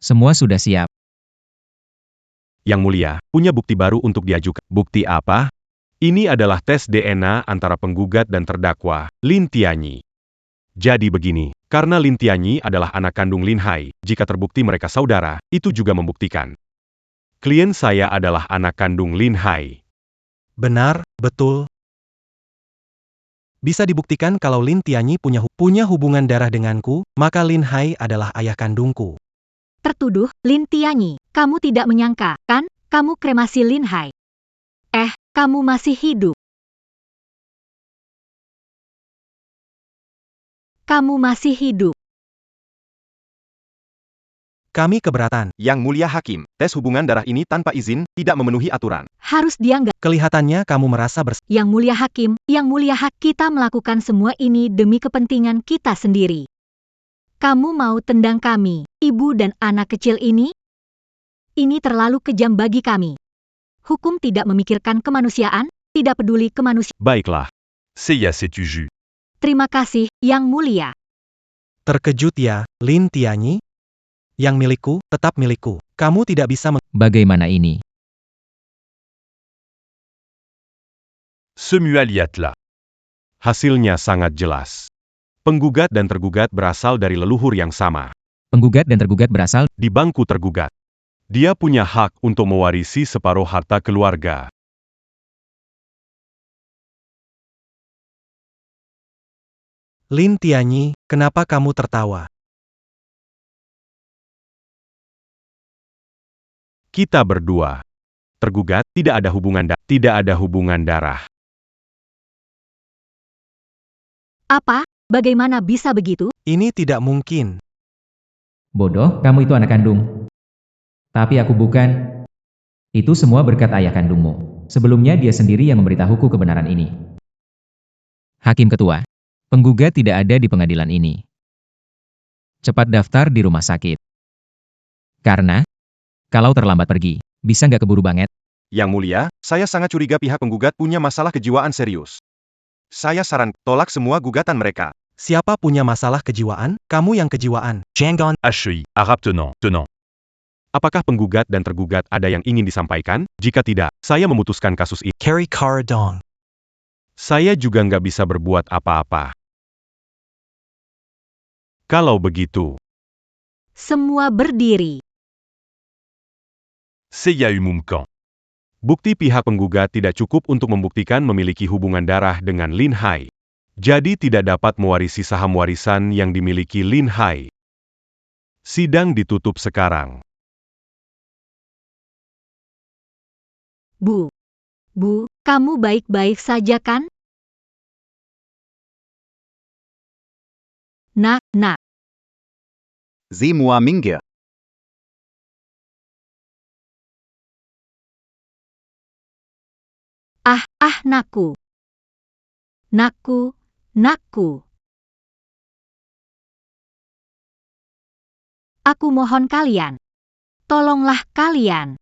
Semua sudah siap. Yang Mulia, punya bukti baru untuk diajukan. Bukti apa? Ini adalah tes DNA antara penggugat dan terdakwa, Lin Tianyi. Jadi begini, karena Lin Tianyi adalah anak kandung Lin Hai, jika terbukti mereka saudara, itu juga membuktikan. Klien saya adalah anak kandung Lin Hai. Benar, betul. Bisa dibuktikan kalau Lin Tianyi punya hubungan darah denganku, maka Lin Hai adalah ayah kandungku. Tertuduh, Lin Tianyi, kamu tidak menyangka, kan? Kamu kremasi Lin Hai. Kamu masih hidup. kamu masih hidup. Kami keberatan. Yang Mulia Hakim, tes hubungan darah ini tanpa izin, tidak memenuhi aturan. Harus dianggap. Kelihatannya kamu merasa Yang Mulia Hakim, Yang Mulia kita melakukan semua ini demi kepentingan kita sendiri. Kamu mau tendang kami, ibu dan anak kecil ini? Ini terlalu kejam bagi kami. Hukum tidak memikirkan kemanusiaan, tidak peduli kemanusiaan. Baiklah. Seiya setu ju. Terima kasih, Yang Mulia. terkejut ya, Lin Tianyi? Yang milikku, tetap milikku. Kamu tidak bisa Bagaimana ini? Ce mualiat-là. Hasilnya sangat jelas. Penggugat dan tergugat berasal dari leluhur yang sama. Penggugat dan tergugat berasal Di bangku tergugat. Dia punya hak untuk mewarisi separuh harta keluarga. Lin Tianyi, kenapa kamu tertawa? Kita berdua. Tergugat, tidak ada hubungan darah. Apa? Bagaimana bisa begitu? Ini tidak mungkin. bodoh, kamu itu anak kandung. Tapi aku bukan. Itu semua berkat ayah kandungmu. Sebelumnya dia sendiri yang memberitahuku kebenaran ini. Hakim Ketua. Penggugat tidak ada di pengadilan ini. Cepat daftar di rumah sakit. Karena, kalau terlambat pergi, bisa nggak keburu banget? Yang Mulia, saya sangat curiga pihak penggugat punya masalah kejiwaan serius. Saya saran, tolak semua gugatan mereka. Siapa punya masalah kejiwaan? Kamu yang kejiwaan. Jangon, HEI, Arab tenant, tenant. Apakah penggugat dan tergugat ada yang ingin disampaikan? Jika tidak, saya memutuskan kasus ini. Carry Caradong. Saya juga nggak bisa berbuat apa-apa. Kalau begitu, Semua berdiri. Seiya Umumkan. bukti pihak penggugat tidak cukup untuk membuktikan memiliki hubungan darah dengan Lin Hai. Jadi tidak dapat mewarisi saham warisan yang dimiliki Lin Hai. Sidang ditutup sekarang. Bu, kamu baik-baik saja kan? Nak, C'est-moi Minge. nakku. Nakku. Aku mohon kalian. Tolonglah kalian.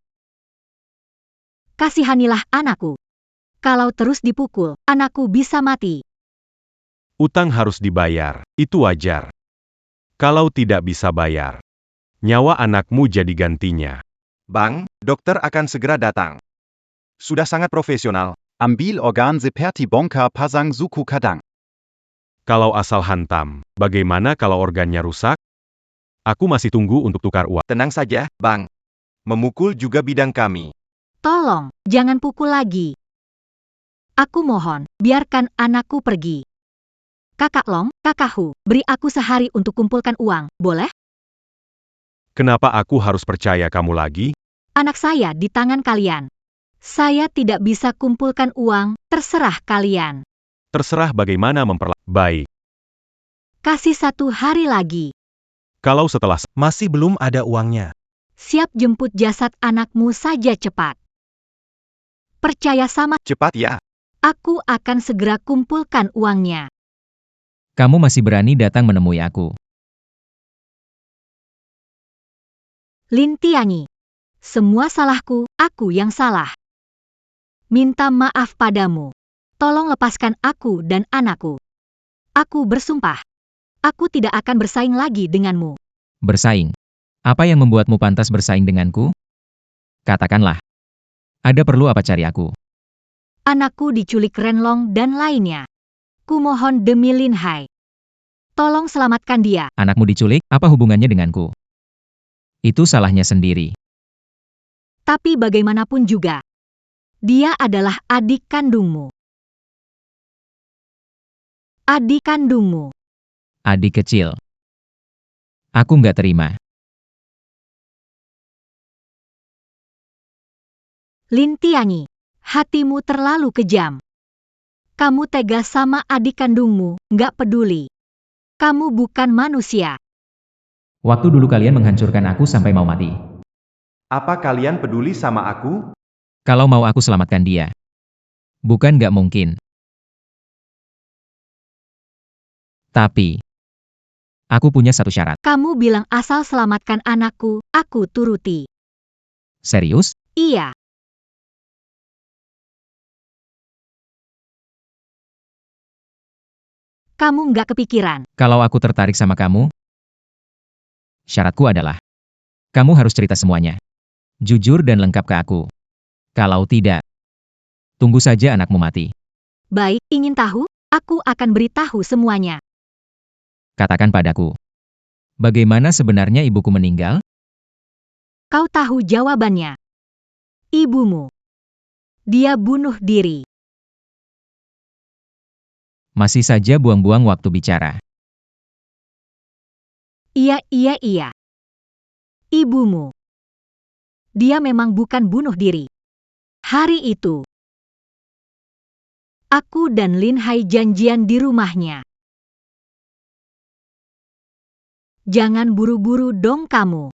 Kasihanilah anakku. Kalau terus dipukul, anakku bisa mati. Utang harus dibayar, itu wajar. Kalau tidak bisa bayar, nyawa anakmu jadi gantinya. Bang, dokter akan segera datang. Sudah sangat profesional. Ambil organ seperti bongkar pasang suku kadang. Kalau asal hantam, bagaimana kalau organnya rusak? Aku masih tunggu untuk tukar uang. Tenang saja, Bang. Memukul juga bidang kami. Tolong, jangan pukul lagi. Aku mohon, biarkan anakku pergi. Kakak Long, kakakku, beri aku sehari untuk kumpulkan uang, boleh? Kenapa aku harus percaya kamu lagi? Anak saya di tangan kalian. Saya tidak bisa kumpulkan uang, terserah kalian. Terserah bagaimana Baik, Kasih 1 hari lagi. kalau setelah masih belum ada uangnya. Siap jemput jasad anakmu saja cepat. Percaya sama, Cepat ya. aku akan segera kumpulkan uangnya. Kamu masih berani datang menemui aku. Lin Tianyi. Semua salahku, aku yang salah. Minta maaf padamu. Tolong lepaskan aku dan anakku. Aku bersumpah. Aku tidak akan bersaing lagi denganmu. Bersaing. Apa yang membuatmu pantas bersaing denganku? Katakanlah. Ada perlu apa cari aku? Anakku diculik Renlong dan lainnya. Kumohon demi Lin Hai. Tolong selamatkan dia. Anakmu diculik, apa hubungannya denganku? Itu salahnya sendiri. Tapi bagaimanapun juga, dia adalah adik kandungmu. Adik kandungmu. Adik kecil. Aku nggak terima. Lin Tianyi, hatimu terlalu kejam. Kamu tega sama adik kandungmu, nggak peduli. Kamu bukan manusia. Waktu dulu kalian menghancurkan aku sampai mau mati. Apa kalian peduli sama aku? Kalau mau aku selamatkan dia. Bukan nggak mungkin. Tapi, aku punya satu syarat. Kamu bilang asal selamatkan anakku, aku turuti. Serius? Iya. Kamu nggak kepikiran. Kalau aku tertarik sama kamu, syaratku adalah, kamu harus cerita semuanya. Jujur dan lengkap ke aku. Kalau tidak, tunggu saja anakmu mati. Baik, ingin tahu? Aku akan beritahu semuanya. Katakan padaku. Bagaimana sebenarnya ibuku meninggal? Kau tahu jawabannya. Ibumu. Dia bunuh diri. Masih saja buang-buang waktu bicara. Iya. Ibumu. Dia memang bukan bunuh diri. Hari itu, aku dan Lin Hai janjian di rumahnya. Jangan buru-buru dong kamu.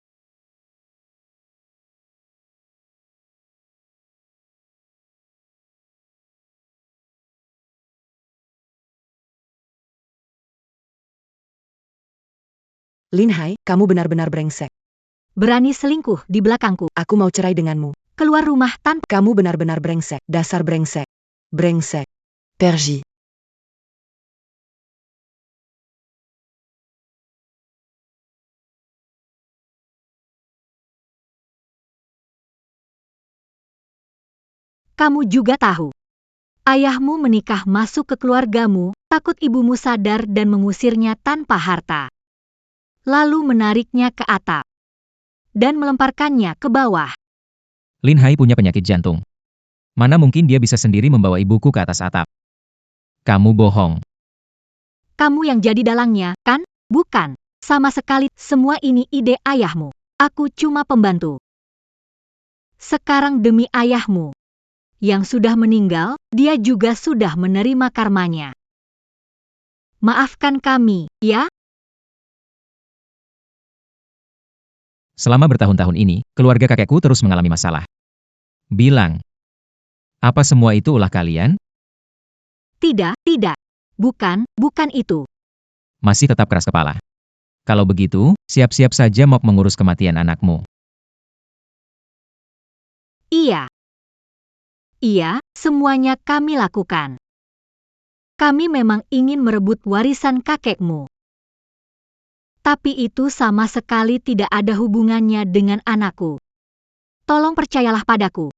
Lin Hai, kamu benar-benar brengsek. Berani selingkuh di belakangku. Aku mau cerai denganmu. Keluar rumah tanpa... Kamu benar-benar brengsek. Dasar brengsek. Brengsek. Pergi. Kamu juga tahu. Ayahmu menikah masuk ke keluargamu, takut ibumu sadar dan mengusirnya tanpa harta. Lalu menariknya ke atap. Dan melemparkannya ke bawah. Lin Hai punya penyakit jantung. Mana mungkin dia bisa sendiri membawa ibuku ke atas atap? Kamu bohong. Kamu yang jadi dalangnya, kan? Bukan. Sama sekali, semua ini ide ayahmu. Aku cuma pembantu. Sekarang demi ayahmu yang sudah meninggal, dia juga sudah menerima karmanya. Maafkan kami, ya? Selama bertahun-tahun ini, keluarga kakekku terus mengalami masalah. Bilang, apa semua itu ulah kalian? Tidak. Bukan itu. Masih tetap keras kepala. Kalau begitu, siap-siap saja mau mengurus kematian anakmu. Iya, semuanya kami lakukan. Kami memang ingin merebut warisan kakekmu. Tapi itu sama sekali tidak ada hubungannya dengan anakku. Tolong percayalah padaku.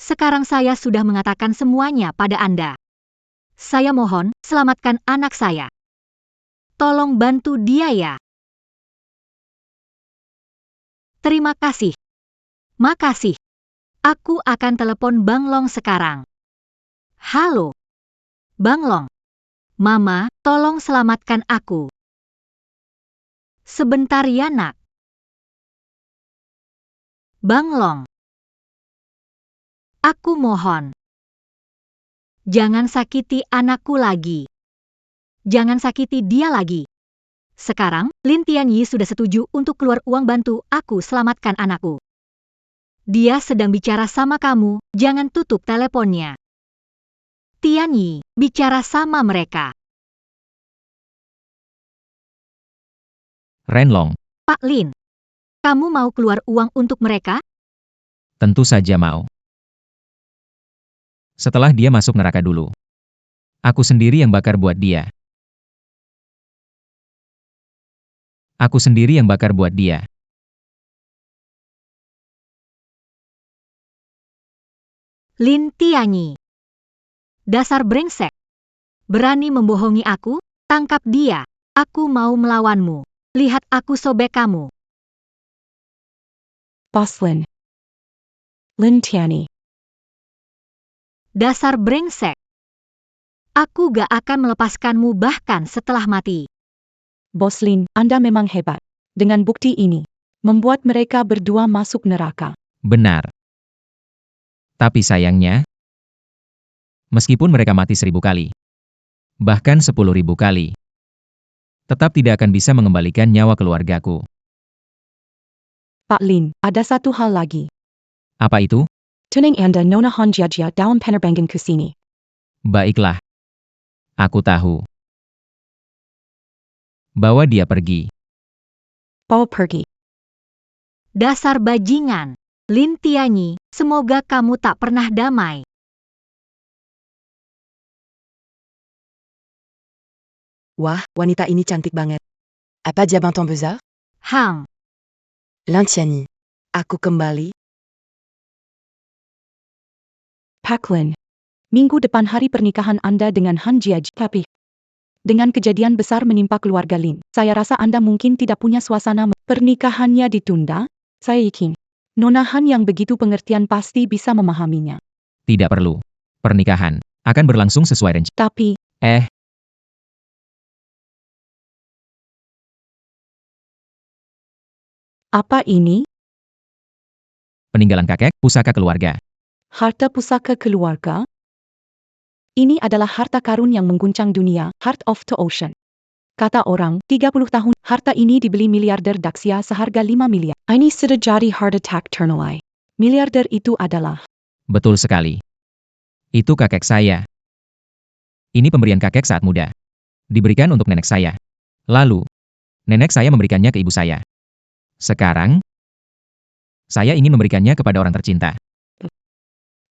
Sekarang saya sudah mengatakan semuanya pada Anda. Saya mohon, selamatkan anak saya. Tolong bantu dia ya. Terima kasih. Makasih. Aku akan telepon Bang Long sekarang. Halo. Bang Long. Mama, tolong selamatkan aku. Sebentar ya nak. Bang Long. Aku mohon. Jangan sakiti anakku lagi. Jangan sakiti dia lagi. Sekarang, Lin Tianyi sudah setuju untuk keluar uang bantu aku selamatkan anakku. Dia sedang bicara sama kamu, jangan tutup teleponnya. Tianyi, bicara sama mereka. Renlong, Pak Lin, kamu mau keluar uang untuk mereka? tentu saja mau. Setelah dia masuk neraka dulu. Aku sendiri yang bakar buat dia. Aku sendiri yang bakar buat dia. Lin Tianyi. Dasar brengsek. Berani membohongi aku? Tangkap dia. Aku mau melawanmu. Lihat aku sobek kamu. Boss Lin. Lin Tianyi. Dasar brengsek. Aku gak akan melepaskanmu bahkan setelah mati. Boss Lin, Anda memang hebat. Dengan bukti ini, membuat mereka berdua masuk neraka. Benar. Tapi sayangnya, meskipun mereka mati 1000 kali, bahkan 10.000 kali, tetap tidak akan bisa mengembalikan nyawa keluargaku. Pak Lin, ada satu hal lagi. Apa itu? Tunang Anda Nona Honjajia dalam penerbangan ke sini. Baiklah. Aku tahu. Bawa dia pergi. Bawa pergi. Dasar bajingan. Lin Tianyi, semoga kamu tak pernah damai. Wah, wanita ini cantik banget. Apa dia Banton Besar? Hang, Lin Tianyi. Aku kembali. Pak Lin. Minggu depan hari pernikahan Anda dengan Han Jiaji. Tapi, dengan kejadian besar menimpa keluarga Lin, saya rasa Anda mungkin tidak punya suasana. Pernikahannya ditunda? Saya yakin. Nona Han yang begitu pengertian pasti bisa memahaminya. Tidak perlu. Pernikahan akan berlangsung sesuai rencana. Tapi, apa ini? Peninggalan kakek, pusaka keluarga. Harta pusaka keluarga? Ini adalah harta karun yang mengguncang dunia, Heart of the Ocean. Kata orang, 30 tahun, harta ini dibeli miliarder Daxia seharga 5 miliar. Ini sudah jadi heart attack ternilai. Miliarder itu adalah... Betul sekali. Itu kakek saya. Ini pemberian kakek saat muda. Diberikan untuk nenek saya. Lalu, nenek saya memberikannya ke ibu saya. Sekarang, saya ingin memberikannya kepada orang tercinta.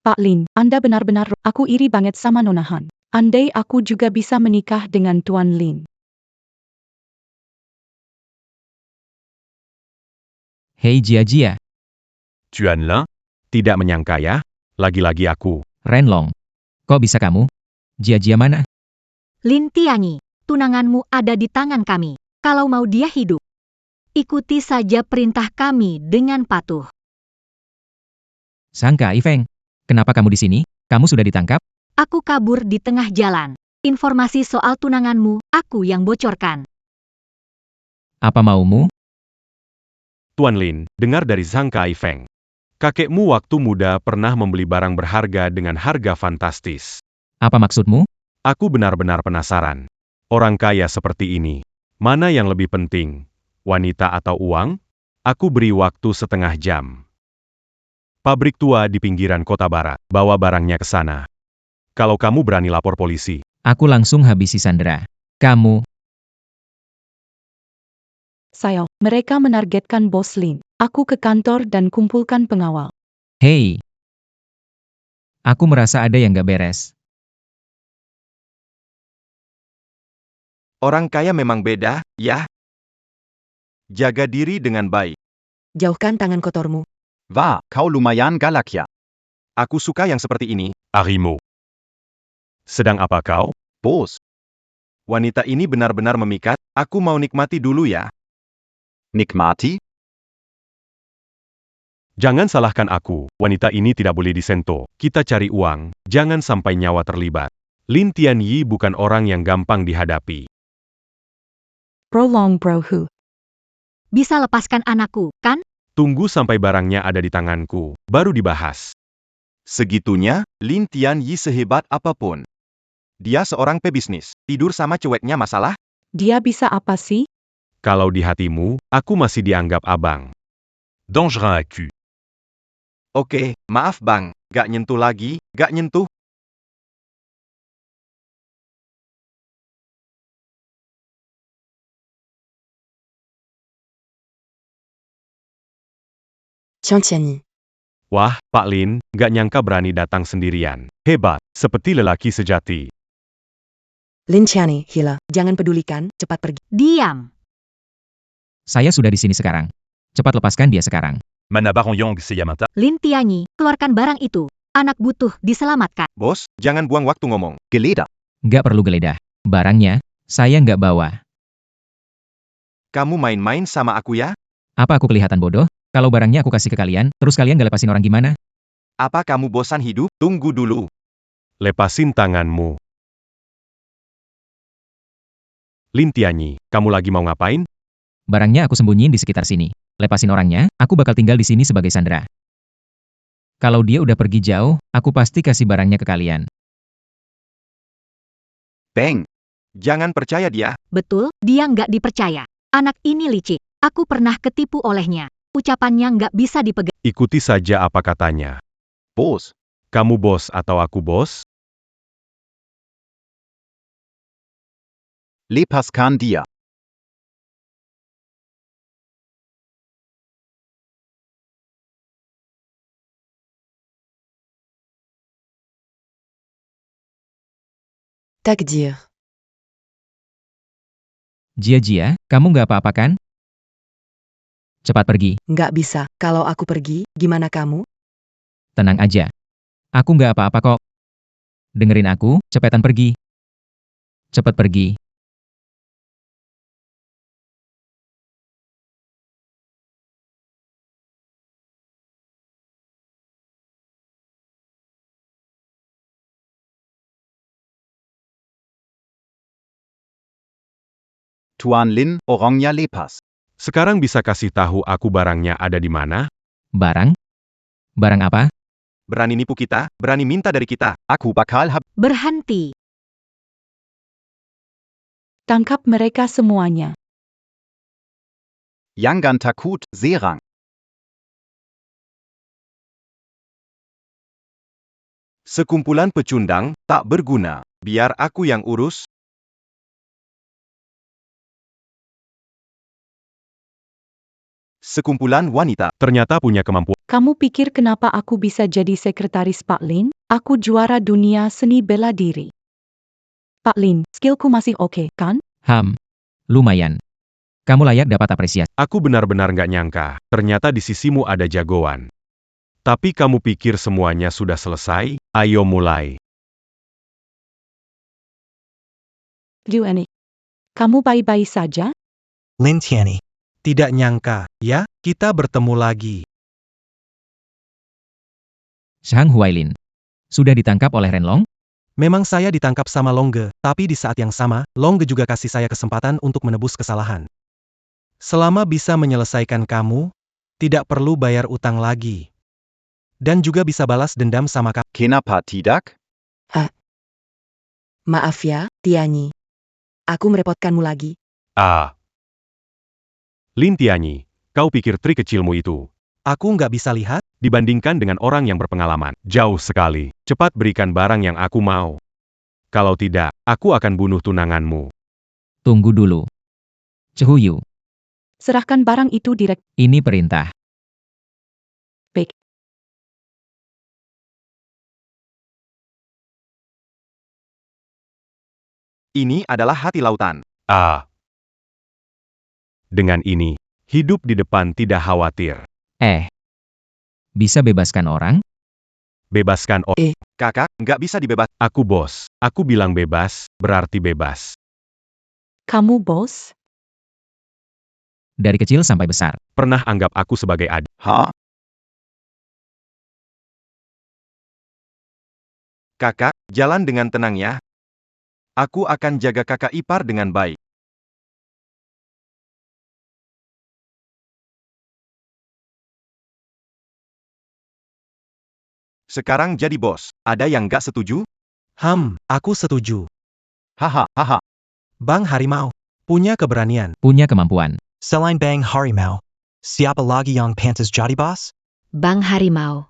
Pak Lin, Anda benar-benar, aku iri banget sama Nona Han. Andai aku juga bisa menikah dengan Tuan Lin. Hei Jia-Jia, Tuan Lin, Tidak menyangka ya, lagi-lagi aku. Renlong. Kok bisa kamu? Jia-Jia mana? Lin Tianyi, tunanganmu ada di tangan kami. Kalau mau dia hidup, ikuti saja perintah kami dengan patuh. Sangka Ifeng. Kenapa kamu di sini? Kamu sudah ditangkap? Aku kabur di tengah jalan. Informasi soal tunanganmu, aku yang bocorkan. Apa maumu? Tuan Lin, dengar dari Zhang Kai Feng. Kakekmu waktu muda pernah membeli barang berharga dengan harga fantastis. Apa maksudmu? Aku benar-benar penasaran. Orang kaya seperti ini, mana yang lebih penting? Wanita atau uang? Aku beri waktu setengah jam. Pabrik tua di pinggiran kota barat, bawa barangnya ke sana. Kalau kamu berani lapor polisi, Aku langsung habisi Sandra. Kamu, Saya, mereka menargetkan Bos Lin. Aku ke kantor dan kumpulkan pengawal. hei. Aku merasa ada yang gak beres. Orang kaya memang beda, ya? Jaga diri dengan baik. Jauhkan tangan kotormu. Wah, kau lumayan galak ya. Aku suka yang seperti ini. Arimo. Sedang apa kau? Bos, Wanita ini benar-benar memikat, aku mau nikmati dulu ya. nikmati? Jangan salahkan aku, wanita ini tidak boleh disentuh. Kita cari uang, jangan sampai nyawa terlibat. Lin Tianyi bukan orang yang gampang dihadapi. Prolong brohu. Bisa lepaskan anakku, kan? Tunggu sampai barangnya ada di tanganku, baru dibahas. Segitunya, Lin Tianyi sehebat apapun. Dia seorang pebisnis. Tidur sama cueknya masalah? Dia bisa apa sih? Kalau di hatimu, aku masih dianggap abang. Dangerin à cul. Oke, maaf bang, gak nyentuh lagi, gak nyentuh. Tian Tianyi. Wah, Pak Lin, gak nyangka berani datang sendirian. Hebat, seperti lelaki sejati. Lin Tianyi, gila. Jangan pedulikan, cepat pergi. Diam. Saya sudah di sini sekarang. Cepat lepaskan dia sekarang. Mana Baronyang Seyamata. Lin Tianyi, keluarkan barang itu. Anak butuh diselamatkan. Bos, jangan buang waktu ngomong. Geledah. Gak perlu geledah. Barangnya, saya nggak bawa. Kamu main-main sama aku ya? Apa aku kelihatan bodoh? Kalau barangnya aku kasih ke kalian, terus kalian gak lepasin orang gimana? Apa kamu bosan hidup? Tunggu dulu. Lepasin tanganmu. Lin Tianyi, kamu lagi mau ngapain? Barangnya aku sembunyiin di sekitar sini. Lepasin orangnya, aku bakal tinggal di sini sebagai sandera. Kalau dia udah pergi jauh, aku pasti kasih barangnya ke kalian. Bang. Jangan percaya dia. Betul, dia nggak dipercaya. Anak ini licik. Aku pernah ketipu olehnya. Ucapannya nggak bisa dipegang. Ikuti saja apa katanya. Bos. Kamu bos atau aku bos? Lepaskan dia. Takdir. Jia, kamu nggak apa-apa kan? Cepat pergi. Nggak bisa. Kalau aku pergi, gimana kamu? Tenang aja. Aku nggak apa-apa kok. Dengerin aku, cepetan pergi. Cepet pergi. Tuan Lin, orangnya lepas. Sekarang bisa kasih tahu aku barangnya ada di mana? Barang? Barang apa? Berani nipu kita, berani minta dari kita. Aku bakal Berhenti. Tangkap mereka semuanya. Jangan takut, serang. Sekumpulan pecundang, tak berguna. Biar aku yang urus. Sekumpulan wanita. Ternyata punya kemampuan. Kamu pikir kenapa aku bisa jadi sekretaris Pak Lin? Aku juara dunia seni bela diri. Pak Lin, skillku masih oke, kan? Lumayan. Kamu layak dapat apresiasi. Aku benar-benar nggak nyangka, ternyata di sisimu ada jagoan. Tapi kamu pikir semuanya sudah selesai? Ayo mulai. Liuani. Kamu baik-baik saja? Lin Tianyi. Tidak nyangka, ya, kita bertemu lagi. Shang Huailin. Sudah ditangkap oleh Renlong? Memang saya ditangkap sama Longge, tapi di saat yang sama, Longge juga kasih saya kesempatan untuk menebus kesalahan. Selama bisa menyelesaikan kamu, tidak perlu bayar utang lagi. Dan juga bisa balas dendam sama kamu. Kenapa tidak? Maaf ya, Tianyi. Aku merepotkanmu lagi. Lin Tianyi, kau pikir trik kecilmu itu Aku nggak bisa lihat? dibandingkan dengan orang yang berpengalaman? Jauh sekali. Cepat berikan barang yang aku mau. Kalau tidak, aku akan bunuh tunanganmu. Tunggu dulu. Cehuyu, Serahkan barang itu direct. ini perintah. Baik. Ini adalah hati lautan. Dengan ini, hidup di depan tidak khawatir. Bisa bebaskan orang? Bebaskan Kakak, nggak bisa dibebas. Aku bos. Aku bilang bebas, berarti bebas. Kamu bos? Dari kecil sampai besar. Pernah anggap aku sebagai adik. Kakak, jalan dengan tenang ya. Aku akan jaga kakak ipar dengan baik. Sekarang jadi bos. Ada yang nggak setuju? Aku setuju. Haha. Bang Harimau, punya keberanian. Punya kemampuan. Selain Bang Harimau, siapa lagi yang pantas jadi bos? Bang Harimau.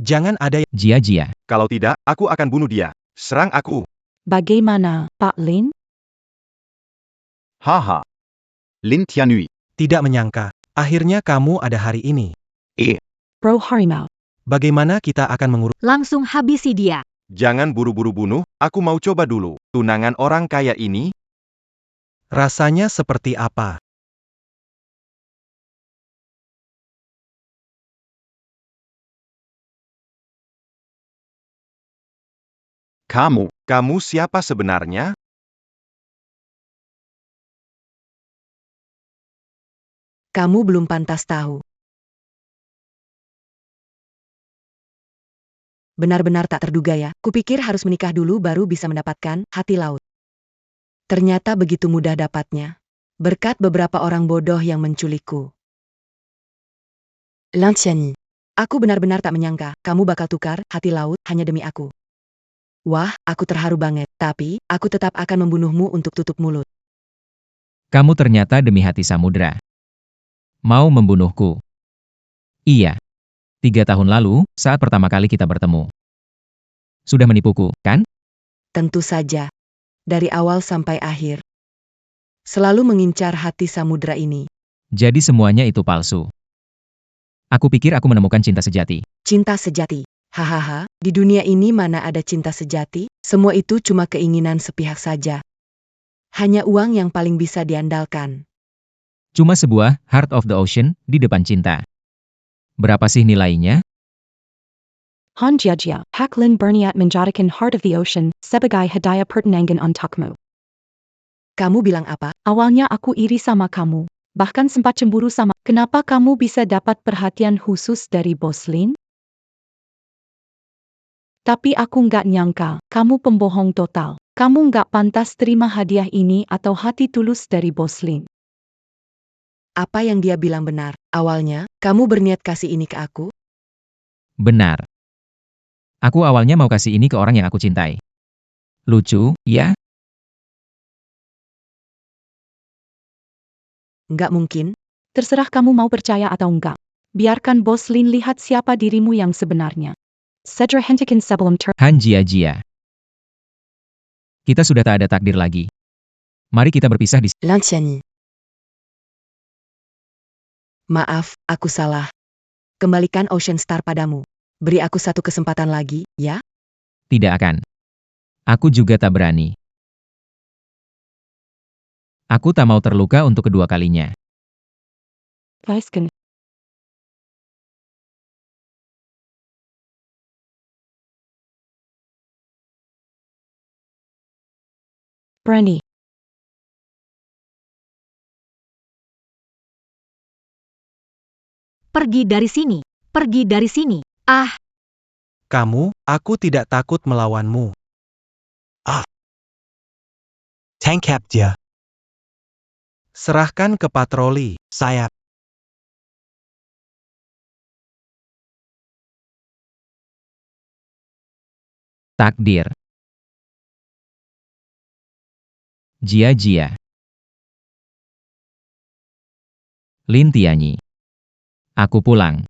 Jangan ada yang... Jia. Kalau tidak, aku akan bunuh dia. Serang aku. Bagaimana, Pak Lin? Haha. Lin Tianyi. Tidak menyangka, akhirnya kamu ada hari ini. Bro Harimau. Bagaimana kita akan mengurus... Langsung habisi dia. Jangan buru-buru bunuh, aku mau coba dulu. Tunangan orang kaya ini, Rasanya seperti apa? kamu siapa sebenarnya? Kamu belum pantas tahu. Benar-benar tak terduga ya. Kupikir harus menikah dulu baru bisa mendapatkan hati laut. Ternyata begitu mudah dapatnya. Berkat beberapa orang bodoh yang menculikku. Lanciani. Aku benar-benar tak menyangka kamu bakal tukar hati laut hanya demi aku. Wah, aku terharu banget. Tapi, aku tetap akan membunuhmu untuk tutup mulut. Kamu ternyata demi hati samudra. Mau membunuhku? Iya. 3 tahun lalu, saat pertama kali kita bertemu. Sudah menipuku, kan? Tentu saja. Dari awal sampai akhir. Selalu mengincar hati samudra ini. Jadi semuanya itu palsu. Aku pikir aku menemukan cinta sejati. Cinta sejati. Hahaha, di dunia ini mana ada cinta sejati? Semua itu cuma keinginan sepihak saja. Hanya uang yang paling bisa diandalkan. Cuma sebuah Heart of the Ocean di depan cinta. Berapa sih nilainya? Hanjiajia, Paklin berniat menjadikan Heart of the Ocean sebagai hadiah pertunangan untukmu. Kamu bilang apa? Awalnya aku iri sama kamu. Bahkan sempat cemburu sama. Kenapa kamu bisa dapat perhatian khusus dari Bos Lin? Tapi aku nggak nyangka, kamu pembohong total. Kamu nggak pantas terima hadiah ini atau hati tulus dari Bos Lin. Apa yang dia bilang benar. Awalnya, kamu berniat kasih ini ke aku? Benar. Aku awalnya mau kasih ini ke orang yang aku cintai. Lucu, ya? Nggak mungkin. Terserah kamu mau percaya atau enggak. Biarkan Bos Lin lihat siapa dirimu yang sebenarnya. Cedra hentikan sebelum Han Jia. Kita sudah tak ada takdir lagi. Mari kita berpisah di Lanciani. Maaf, aku salah. Kembalikan Ocean Star padamu. Beri aku satu kesempatan lagi, ya? Tidak akan. Aku juga tak berani. Aku tak mau terluka untuk kedua kalinya. Guys, kan. Brandy. Pergi dari sini. Pergi dari sini. Ah, Kamu, aku tidak takut melawanmu. Tangkap dia. Serahkan ke patroli. Saya. Takdir. Jia. Lin Tianyi. Aku pulang.